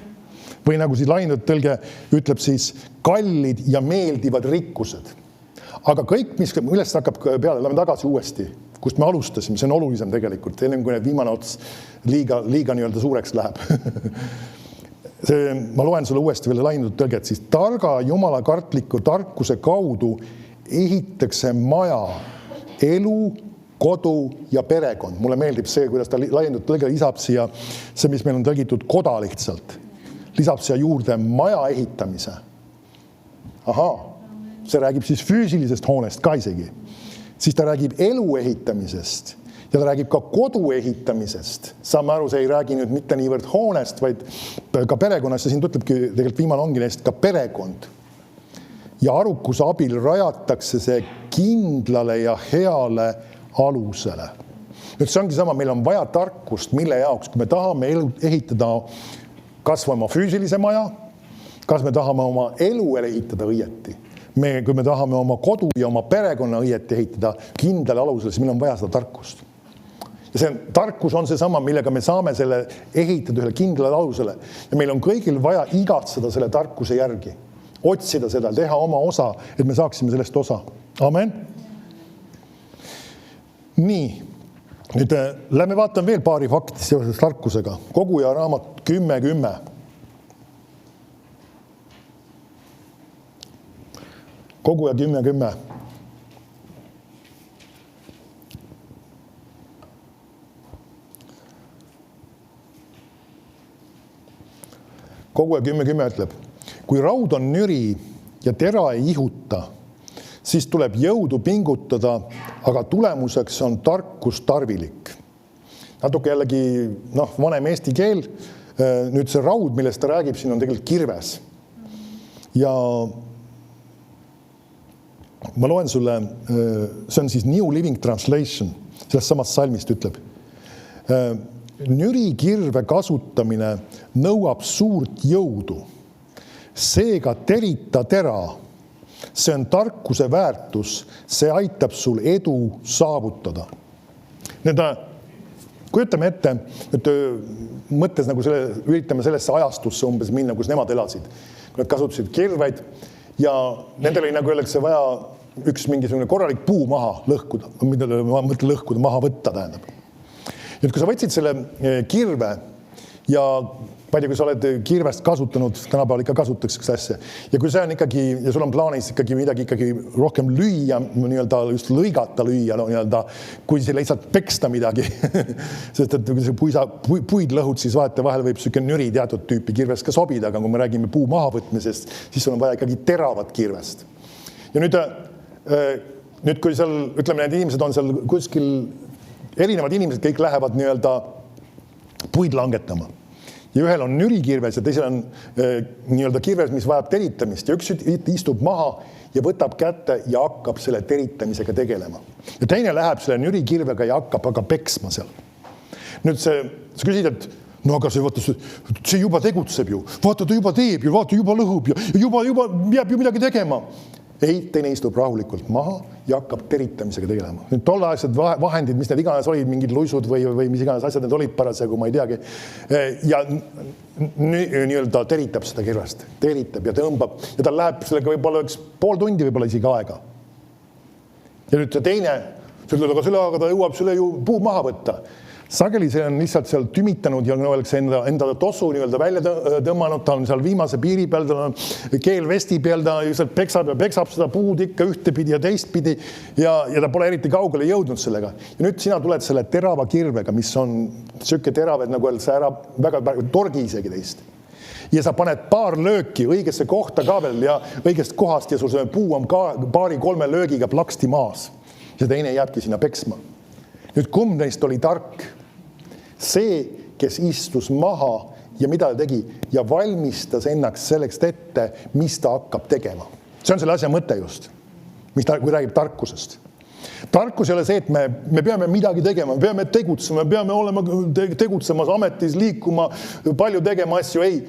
Speaker 1: Või nagu siis laindud tõlge ütleb siis kallid ja meeldivad rikkused. Aga kõik, millest hakkab peale, lähme tagasi uuesti, kust me alustasime, see on olulisem tegelikult, enne kui need viimane ots liiga nii-öelda suureks läheb. Ma loen sulle uuesti veel laindud tõlget, siis targa Jumala kartliku tarkuse kaudu ehitakse maja, elu, kodu ja perekond. Mulle meeldib see, kuidas ta laindud tõlge lisab siia, see, mis meil on tõlgitud koda lihtsalt, lisab siia juurde maja ehitamise. Ahaa, see räägib siis füüsilisest hoonest ka isegi. Siis ta räägib elu ehitamisest ja ta räägib ka kodu ehitamisest. Saame aru, see ei räägi nüüd mitte niivõrd hoonest, vaid ka perekonnast ja siin ütlebki tegelikult viimane ongi neist ka perekond. Ja arukuse abil rajatakse see kindlale ja heale alusele. Nüüd see ongi sama, meil on vaja tarkust, mille jaoks, kui me tahame ehitada kas või oma füüsilise maja, kas me tahame oma elu ehitada õieti. Kui me tahame oma kodu ja oma perekonna õieti ehitada kindlale alusele, siis meil on vaja seda tarkust. Ja tarkus on see sama, millega me saame selle ehitada ühele kindlale alusele. Ja meil on kõigil vaja igatseda selle tarkuse järgi. Otsida seda, teha oma osa, et me saaksime sellest osa. Amen. Nii, nüüd lähme vaatan veel paari fakti seoses tarkusega. Koguja raamat 10.10. Koguja 10.10. Koguja 10.10 ütleb, kui raud on nüri ja tera ei ihuta, siis tuleb jõudu pingutada, aga tulemuseks on tarkus tarvilik. Natuke jällegi vanem eesti keel. Nüüd see raud, millest ta räägib, siin on tegelikult kirves. Ja ma loen sulle, see on siis New Living Translation, sellest samast salmist ütleb. nürikirve kasutamine nõuab suurt jõudu. Seega terita tera. See on tarkuse väärtus. See aitab sul edu saavutada. Kujutame ette, et mõttes nagu üritame sellesse ajastusse umbes minna, kus nemad elasid. Kui nad kasutasid kirveid ja nendel oli nagu öeldakse vaja üks mingisugune korralik puu maha lõhkuda. Ma mõtlen lõhkuda, maha võtta tähendab. Nüüd, kui sa võtsid selle kirve ja palju, kui sa oled kirvest kasutanud, tänapäeval ikka kasutatakse asja. Ja kui see on ikkagi, ja sul on plaanis ikkagi midagi ikkagi rohkem lüüa, nii-öelda just lõigata lüüa, nii-öelda, kui see lihtsalt peksta midagi. Sest et kui see puid lõhud, siis vaata vahel võib selline nüri teatud tüüpi kirvest ka sobida, aga kui me räägime puu mahavõtmisest, siis sul on vaja ikkagi teravat kirvest. Ja nüüd kui seal, ütleme, need inimesed on seal kuskil, erinevad inimesed kõik lähevad nii-öelda puid langetama. Ja ühel on nürikirves ja teisel on nii-öelda kirves, mis vajab teritamist. Ja üks istub maha ja võtab kätte ja hakkab selle teritamisega tegelema. Ja teine läheb selle nürikirvega ja hakkab aga peksma seal. Nüüd sa küsid, et no aga see juba tegutseb ju. Vaata, ta juba teeb ju, vaata, juba lõhub ja juba jääb ju midagi tegema. Ei, teine istub rahulikult maha ja hakkab teritamisega tegelema. Nüüd tolleaegsed vahendid, mis need iganes olid, mingid luisud või mis iganes asjad need olid parasjagu, ma ei teagi. Ja nii-öelda teritab seda kirvest. Teritab ja tõmbab. Ja tal läheb sellega võib-olla üks pool tundi võib-olla isegi aega. Ja nüüd see teine, aga ta jõuab selle ju puu maha võtta. Sageli see on lihtsalt seal tümitanud ja enda tossu nii-öelda välja tõmmanud, ta on seal viimase piiri peal, ta on keelvesti peal, ta lihtsalt peksab ja peksab seda puud ikka ühtepidi ja teistpidi ja ta pole eriti kaugele jõudnud sellega. Ja nüüd sina tuled selle terava kirvega, mis on söke terav, et nagu öeldakse ära väga torgi isegi teist. Ja sa paned paar lööki õigesse kohta ka veel ja õigest kohast ja sul see puu on paari-kolme löögiga plaksti maas. Ja teine jääbki sinna peksma. Nüüd kumb neist oli tark? See, kes istus maha ja mida ta tegi ja valmistas ennast selleks ette, mis ta hakkab tegema. See on selle asja mõte just, kui räägib tarkusest. Tarkus ei ole see, et me peame midagi tegema, me peame tegutsema, me peame olema tegutsemas ametis, liikuma, palju tegema asju. Ei,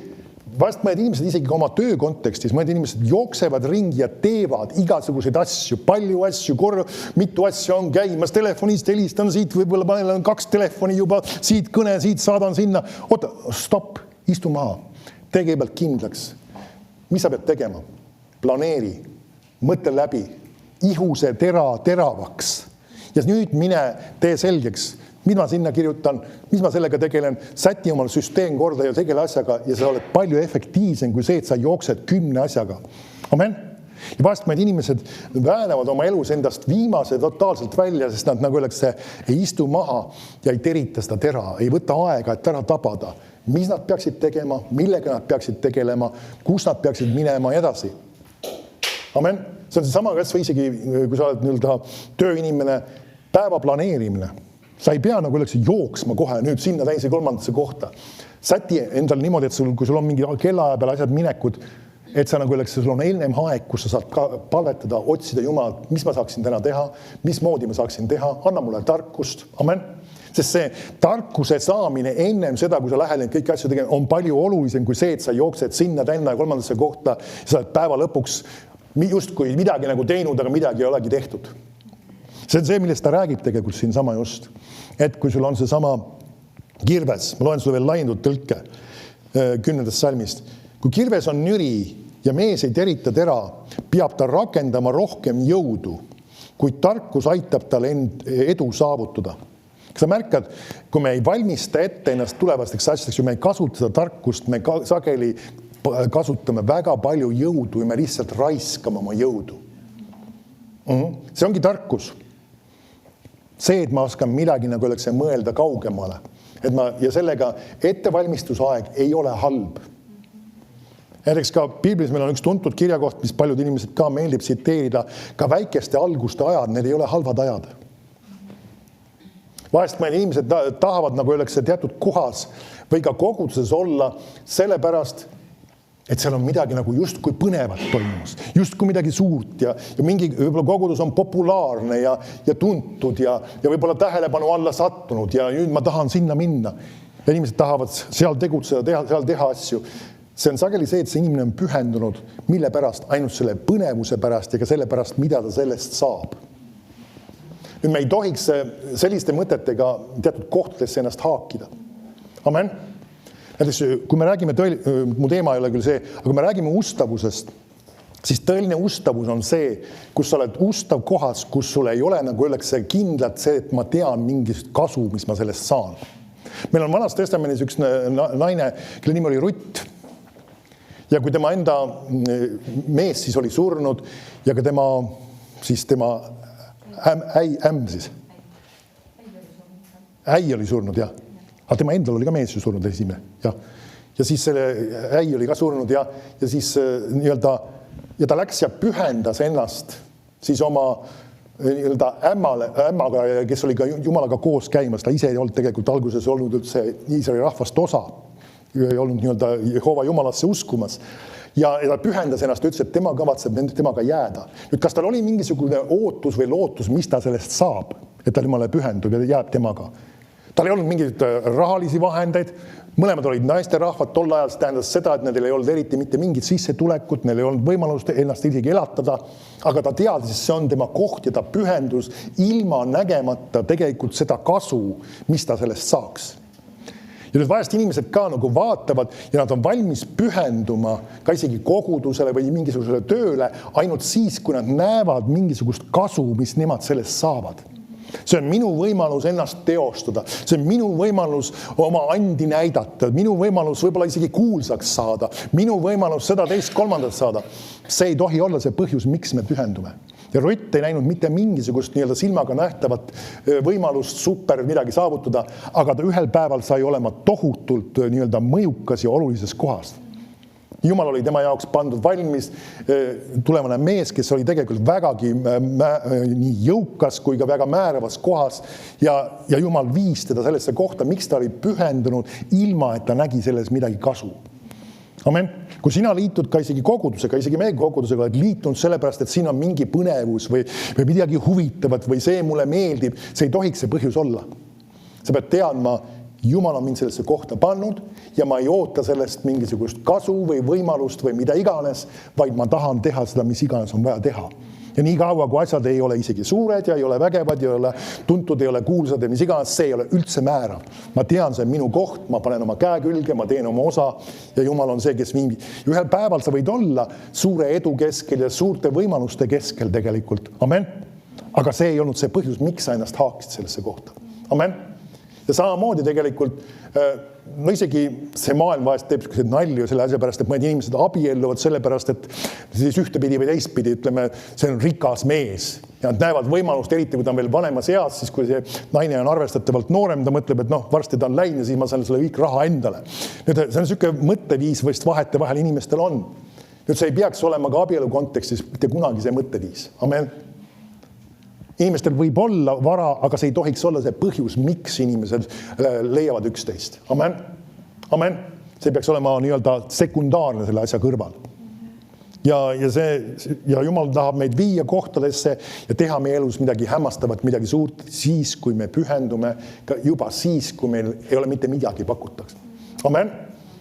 Speaker 1: vast mõned inimesed isegi oma töö kontekstis, mõned inimesed jooksevad ringi ja teevad igasuguseid asju, palju asju, mitu asju on käimas, telefonist helistan siit, võib-olla panen 2 telefoni juba, siit kõne, siit saadan sinna. Oota, stopp, istu maha, kõigepealt kindlaks. Mis sa pead tegema? Planeeri, mõtle läbi, ihu see teravaks. Ja nüüd mine tee selgeks, mis ma sinna kirjutan, mis ma sellega tegelen, säti omal süsteem korda ja tegele asjaga ja sa oled palju efektiivsem kui see, et sa jooksed 10 asjaga. Amen? Ja vast mõned inimesed väänavad oma elus endast viimase totaalselt välja, sest nad nagu öeldakse, ei istu maha ja ei terita seda tera, ei võta aega, et ära tabada. Mis nad peaksid tegema, millega nad peaksid tegelema, kus nad peaksid minema ja edasi. Amen? See on see sama kas või isegi, kui sa oled nii-öelda tööinimene, päeva planeerimine. Sa ei pea nagu öeldakse jooksma kohe nüüd sinna teise kolmandasse kohta. Säti endal niimoodi, et kui sul on mingi kellaaja peal asjad minekud, et sa nagu öeldakse, sul on ennem aeg, kus sa saad ka palvetada, otsida Jumalat, mis ma saaksin täna teha, mismoodi ma saaksin teha, anna mulle tarkust. Amen. Sest see tarkuse saamine ennem seda, kui sa lähed neid kõiki asju tegema, on palju olulisem kui see, et sa jooksed sinna tänna ja kolmandasse kohta ja sa oled päeva lõpuks justkui midagi nagu teinud, aga midagi ei olegi tehtud. See on see, millest ta räägib tegelikult siin sama just. Et kui sul on see sama kirves, ma loen sulle veel laiendud tõlke 10. salmist. Kui kirves on nüri ja mees ei terita tera, peab ta rakendama rohkem jõudu, kuid tarkus aitab tal edu saavutada. Kas sa märkad, kui me ei valmista ette ennast tulevasteks asjadeks, kui me ei kasuta seda tarkust, me sageli kasutame väga palju jõudu ja me lihtsalt raiskame oma jõudu. See ongi tarkus. See, et ma oskan midagi nagu öeldakse mõelda kaugemale. Ja sellega ettevalmistusaeg ei ole halb. Näiteks ka Piiblis meil on üks tuntud kirjakoht, mis paljud inimesed ka meeldib tsiteerida, ka väikeste alguste ajad, need ei ole halvad ajad. Vahest mõned inimesed tahavad nagu öeldakse teatud kohas või ka koguduses olla sellepärast, Et seal on midagi nagu justkui põnevat toimumas, justkui midagi suurt ja mingi võib-olla kogudus on populaarne ja tuntud ja võib-olla tähelepanu alla sattunud ja nüüd ma tahan sinna minna. Ja inimesed tahavad seal tegutseda, seal teha asju. See on sageli see, et see inimene on pühendunud, mille pärast, ainult selle põnevuse pärast ja ka selle pärast, mida ta sellest saab. Nüüd me ei tohiks selliste mõtetega teatud kohtadesse ennast haakida. Amen. Näiteks, kui me räägime mu teema ei ole küll see, aga kui me räägime ustavusest, siis tõeline ustavus on see, kus sa oled ustav kohas, kus sul ei ole, nagu öeldakse, kindlalt see, et ma tean mingist kasu, mis ma sellest saan. Meil on Vanas Testamendis üks naine, kelle nimi oli Rutt. Ja kui tema enda mees siis oli surnud ja ka tema äi oli surnud, jah. Aga tema endal oli ka mees ju surnud esimene. Ja siis selle äi oli ka surnud ja siis nii-öelda, ja ta läks ja pühendas ennast siis oma nii-öelda ämmaga, kes oli ka Jumalaga koos käimas. Ta ise ei olnud tegelikult alguses olnud üldse Iisraeli rahvast osa. Ei olnud nii-öelda Jehova Jumalasse uskumas. Ja ta pühendas ennast, ütles, et tema kavatseb temaga jääda. Nüüd, kas tal oli mingisugune ootus või lootus, mis ta sellest saab, et ta Jumale pühendub ja jääb temaga? Tal ei olnud mingeid rahalisi vahendeid, mõlemad olid naiste rahvad, tol ajal tähendas seda, et neil ei olnud eriti mitte mingit sissetulekut, neil ei olnud võimalust ennast isegi elatada, aga ta teadis, et see on tema koht ja ta pühendus ilma nägemata tegelikult seda kasu, mis ta sellest saaks. Ja nüüd vahest inimesed ka nagu vaatavad ja nad on valmis pühenduma ka isegi kogudusele või mingisugusele tööle ainult siis, kui nad näevad mingisugust kasu, mis nemad sellest saavad. See on minu võimalus ennast teostada. See on minu võimalus oma andi näidata. Minu võimalus võib-olla isegi kuulsaks saada. Minu võimalus seda teist kolmandat saada. See ei tohi olla see põhjus, miks me pühendume. Ja Rutt ei näinud mitte mingisugust nii-öelda silmaga nähtavat võimalust super midagi saavutada, aga ta ühel päeval sai olema tohutult nii-öelda mõjukas ja olulises kohas. Jumal oli tema jaoks pandud valmis tulevane mees, kes oli tegelikult vägagi nii jõukas kui ka väga määravas kohas ja Jumal viis teda sellesse kohta, miks ta oli pühendunud ilma, et ta nägi selles midagi kasu. Amen. Kui sina liitud ka isegi kogudusega, isegi meie kogudusega, et liitunud sellepärast, et siin on mingi põnevus või midagi huvitavat või see mulle meeldib, see ei tohiks see põhjus olla. Sa pead teadma, Jumal on mind sellesse kohta pannud ja ma ei oota sellest mingisugust kasu või võimalust või mida iganes, vaid ma tahan teha seda, mis iganes on vaja teha. Ja nii kaua, kui asjad ei ole isegi suured ja ei ole vägevad, ei ole tuntud, ei ole kuulsad ja mis iganes, see ei ole üldse määrav. Ma tean, see on minu koht, ma panen oma käe külge, ma teen oma osa ja Jumal on see, kes viib. Ühel päeval sa võid olla suure edu keskel ja suurte võimaluste keskel tegelikult. Amen. Aga see ei olnud see põhjus, miks sa ennast haakisid sellesse kohta. Amen. Ja samamoodi tegelikult, no isegi see maailm vahest teeb nalju selle asja pärast, et mõned inimesed abielluvad selle pärast, et siis ühtepidi või teistpidi, ütleme, see on rikas mees ja nad näevad võimalust, eriti kui ta on veel vanemas eas, siis kui see naine on arvestatavalt noorem, ta mõtleb, et varsti ta on läinud ja siis ma saan selle kõik raha endale. Nüüd, see on selline mõtteviis võist vahete vahel inimestel on. Nüüd, see ei peaks olema ka abielu kontekstis mitte kunagi see mõtteviis. Amen. Inimestel võib olla vara, aga see ei tohiks olla see põhjus, miks inimesed leiavad üksteist. Amen. Amen. See peaks olema nii-öelda sekundaarne selle asja kõrval. Ja Jumal tahab meid viia kohtadesse ja teha meie elus midagi hämmastavat, midagi suurt siis, kui me pühendume, juba siis, kui meil ei ole mitte midagi pakutaks. Amen.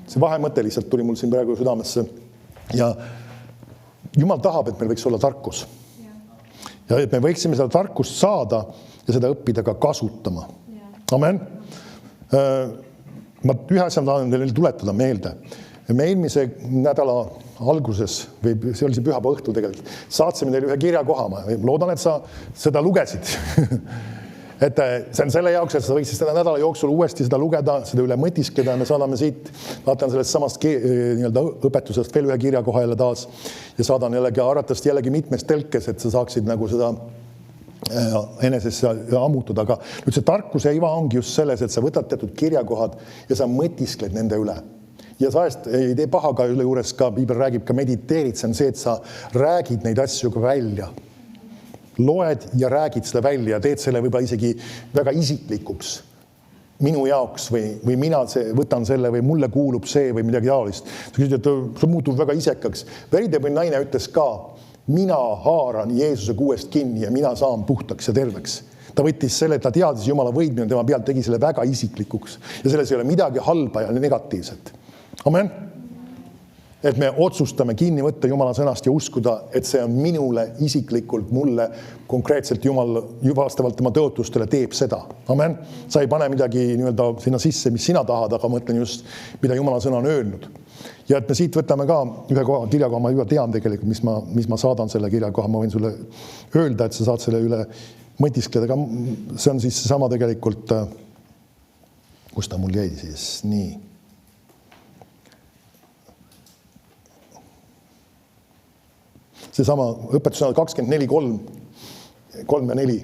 Speaker 1: See vahemõte lihtsalt tuli mul siin praegu südamesse. Ja Jumal tahab, et meil võiks olla tarkus. Ja et me võiksime seda tarkust saada ja seda õppida ka kasutama. Amen. Ma ühe asja tahan teile tuletada meelde. Me eelmise nädala alguses, või see oli see pühapa õhtul tegelikult, saatsime teile ühe kirjakoha. Ma loodan, et sa seda lugesid. Et see on selle jaoks, et sa võiksid seda nädala jooksul uuesti seda lugeda, seda üle mõtiskleda ja me saadame siit, vaatan sellest samast õpetusest veel ühe kirjakoha jälle taas ja saadan arvatavasti jällegi mitmes telkes, et sa saaksid nagu seda enesesse ammutada. Aga nüüd see tarkuse iva ongi just selles, et sa võtad teatud kirjakohad ja sa mõtiskled nende üle. Ja saest ei tee paha ka üle juures ka, Piibel räägib ka mediteerid, see on see, et sa räägid neid asju ka välja. Loed ja räägid seda välja ja teed selle võib-olla isegi väga isiklikuks. minu jaoks või mina võtan selle või mulle kuulub see või midagi taolist. Sa küsid, et see muutub väga isekaks. Veritepõline naine ütles ka, mina haaran Jeesuse kuuest kinni ja mina saan puhtaks ja terveks. Ta võttis selle, et ta teadis Jumala võidmine tema pealt, tegi selle väga isiklikuks. Ja selles ei ole midagi halba ja negatiivset. Amen. Et me otsustame kinni võtta Jumala sõnast ja uskuda, et see on minule isiklikult, mulle konkreetselt Jumal vastavalt tema tõotustele teeb seda. Amen. Sa ei pane midagi nii-öelda sinna sisse, mis sina tahad, aga mõtlen just, mida Jumala sõna on öelnud. Ja et me siit võtame ka ühe kirjakoha, ma juba tean tegelikult, mis ma saadan selle kirjakoha, ma võin sulle öelda, et sa saad selle üle mõtiskleda, aga see on siis sama tegelikult, kus ta mul jäi siis, nii. Seesama õpetusena 24:3 ja 4.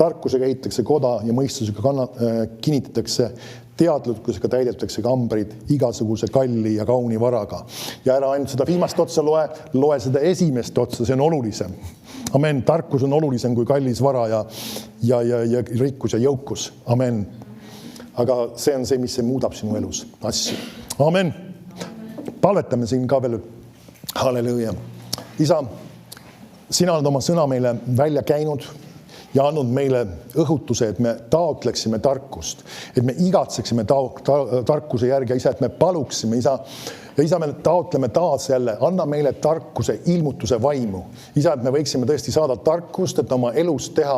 Speaker 1: Tarkusega ehitatakse koda ja mõistusega kinnitatakse, teadlikkusega täidetakse kambrid igasuguse kalli ja kauni varaga. Ja ära ainult seda viimast otsa loe seda esimest otsa, see on olulisem. Amen. Tarkus on olulisem kui kallis vara ja rikkus ja jõukus. Amen. Aga see on see, mis see muudab sinu elus asju. Amen. Palvetame siin ka veel. Halleluuja. Isa, sina oled oma sõna meile välja käinud ja andnud meile õhutuse, et me taotleksime tarkust, et me igatseksime tarkuse järgi, isa, et me paluksime, isa, ja isa, me taotleme taas jälle, anna meile tarkuse, ilmutuse vaimu. Isa, et me võiksime tõesti saada tarkust, et oma elus teha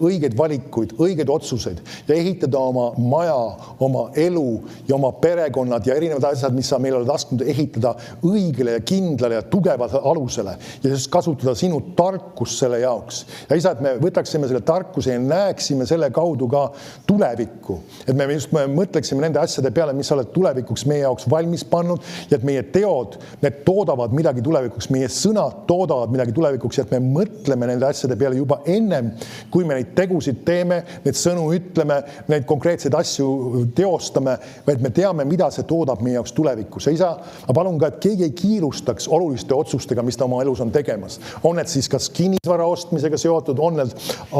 Speaker 1: õigeid valikuid, õigeid otsuseid ja ehitada oma maja, oma elu ja oma perekonnad ja erinevad asjad, mis sa meil oled lasknud ehitada õigele ja kindlale ja tugevale alusele ja just kasutada sinu tarkust selle jaoks. Ja isa, et me võtaksime selle tarkuse ja näeksime selle kaudu ka tulevikku. Et me just mõtleksime nende asjade peale, mis sa oled tulevikuks meie jaoks valmis pannud ja et meie teod, need toodavad midagi tulevikuks, meie sõnad toodavad midagi tulevikuks ja et me mõtleme nende asjade peale juba ennem, kui me neid tegusid teeme, need sõnu ütleme, neid konkreetseid asju teostame, vaid me teame, mida see toodab meie jaoks tulevikus. Ja isa, ma palun ka, et keegi ei kiirustaks oluliste otsustega, mis ta oma elus on tegemas. On need siis kas kinnisvara ostmisega seotud, on need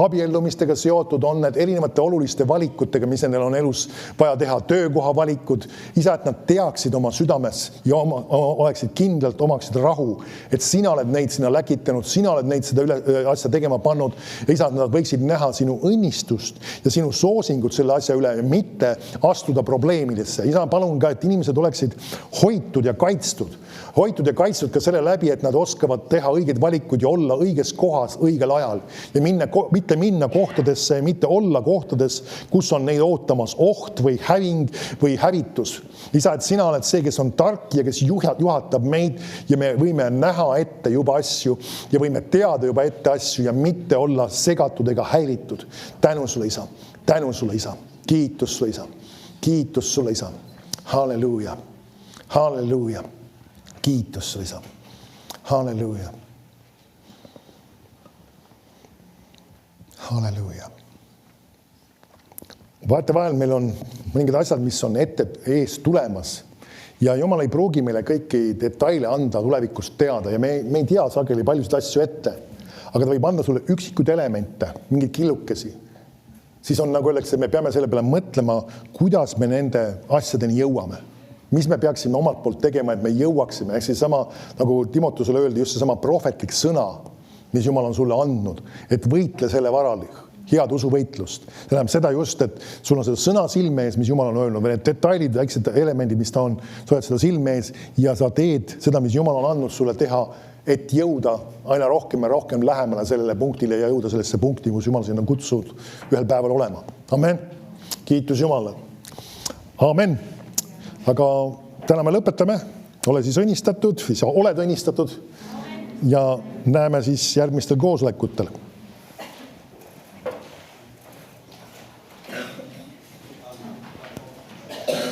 Speaker 1: abiellumistega seotud, on need erinevate oluliste valikutega, mis nendel on elus vaja teha, töökoha valikud. Isa, et nad teaksid oma südames ja oleksid kindlalt, omaksid rahu, et sina oled neid sinna läkitanud, sina oled neid seda asja tegema pannud ja isa, nad võiksid näha sinu õnnistust ja sinu soosingut selle asja üle ja mitte astuda probleemidesse. Isa, palun ka, et inimesed oleksid hoitud ja kaitstud ka selle läbi, et nad oskavad teha õigeid valikuid ja olla õiges kohas õigel ajal ja mitte minna kohtadesse ja mitte olla kohtades, kus on neid ootamas oht või häving või hävitus. Isa, et sina oled see, kes on tark ja kes juhatab meid ja me võime näha ette juba asju ja võime teada juba ette asju ja mitte olla segatud ega häiritud. Tänu sulle, isa. Tänu sulle, isa. Kiitus sulle, isa. Kiitus sulle, isa. Halleluuja. Halleluuja. Kiitus sulle, isa. Halleluuja. Halleluuja. Vahetevahel meil on mõningad asjad, mis on ette ees tulemas ja Jumal ei pruugi meile kõiki detaile anda tulevikust teada ja me ei tea sageli paljusid asju ette, aga ta võib anda sulle üksikuid elemente, mingeid killukesi. Siis on nagu öeldakse, me peame selle peale mõtlema, kuidas me nende asjadeni jõuame. Mis me peaksime omalt poolt tegema, et me jõuaksime. Ehk siis sama, nagu Timotusele öeldi, just see sama prohvetlik sõna, mis Jumal on sulle andnud, et võitle selle varal, head usuvõitlust. See tähendab seda just, et sul on seda sõna silme ees, mis Jumal on öelnud, või need detailid, väiksed elemendid, mis ta on, sa oled seda silme ees ja sa teed seda, mis Jumal on andnud sulle teha, et jõuda aina rohkem ja rohkem lähemale sellele punktile ja jõuda sellesse punkti, kus Jumal sinna on kutsunud ühel päeval olema. Amen. Kiitus Jumalale. Amen. Aga täna me lõpetame. Ole siis õnnistatud, või sa oled õnnistatud ja näeme siis järgmistel koosolekutel.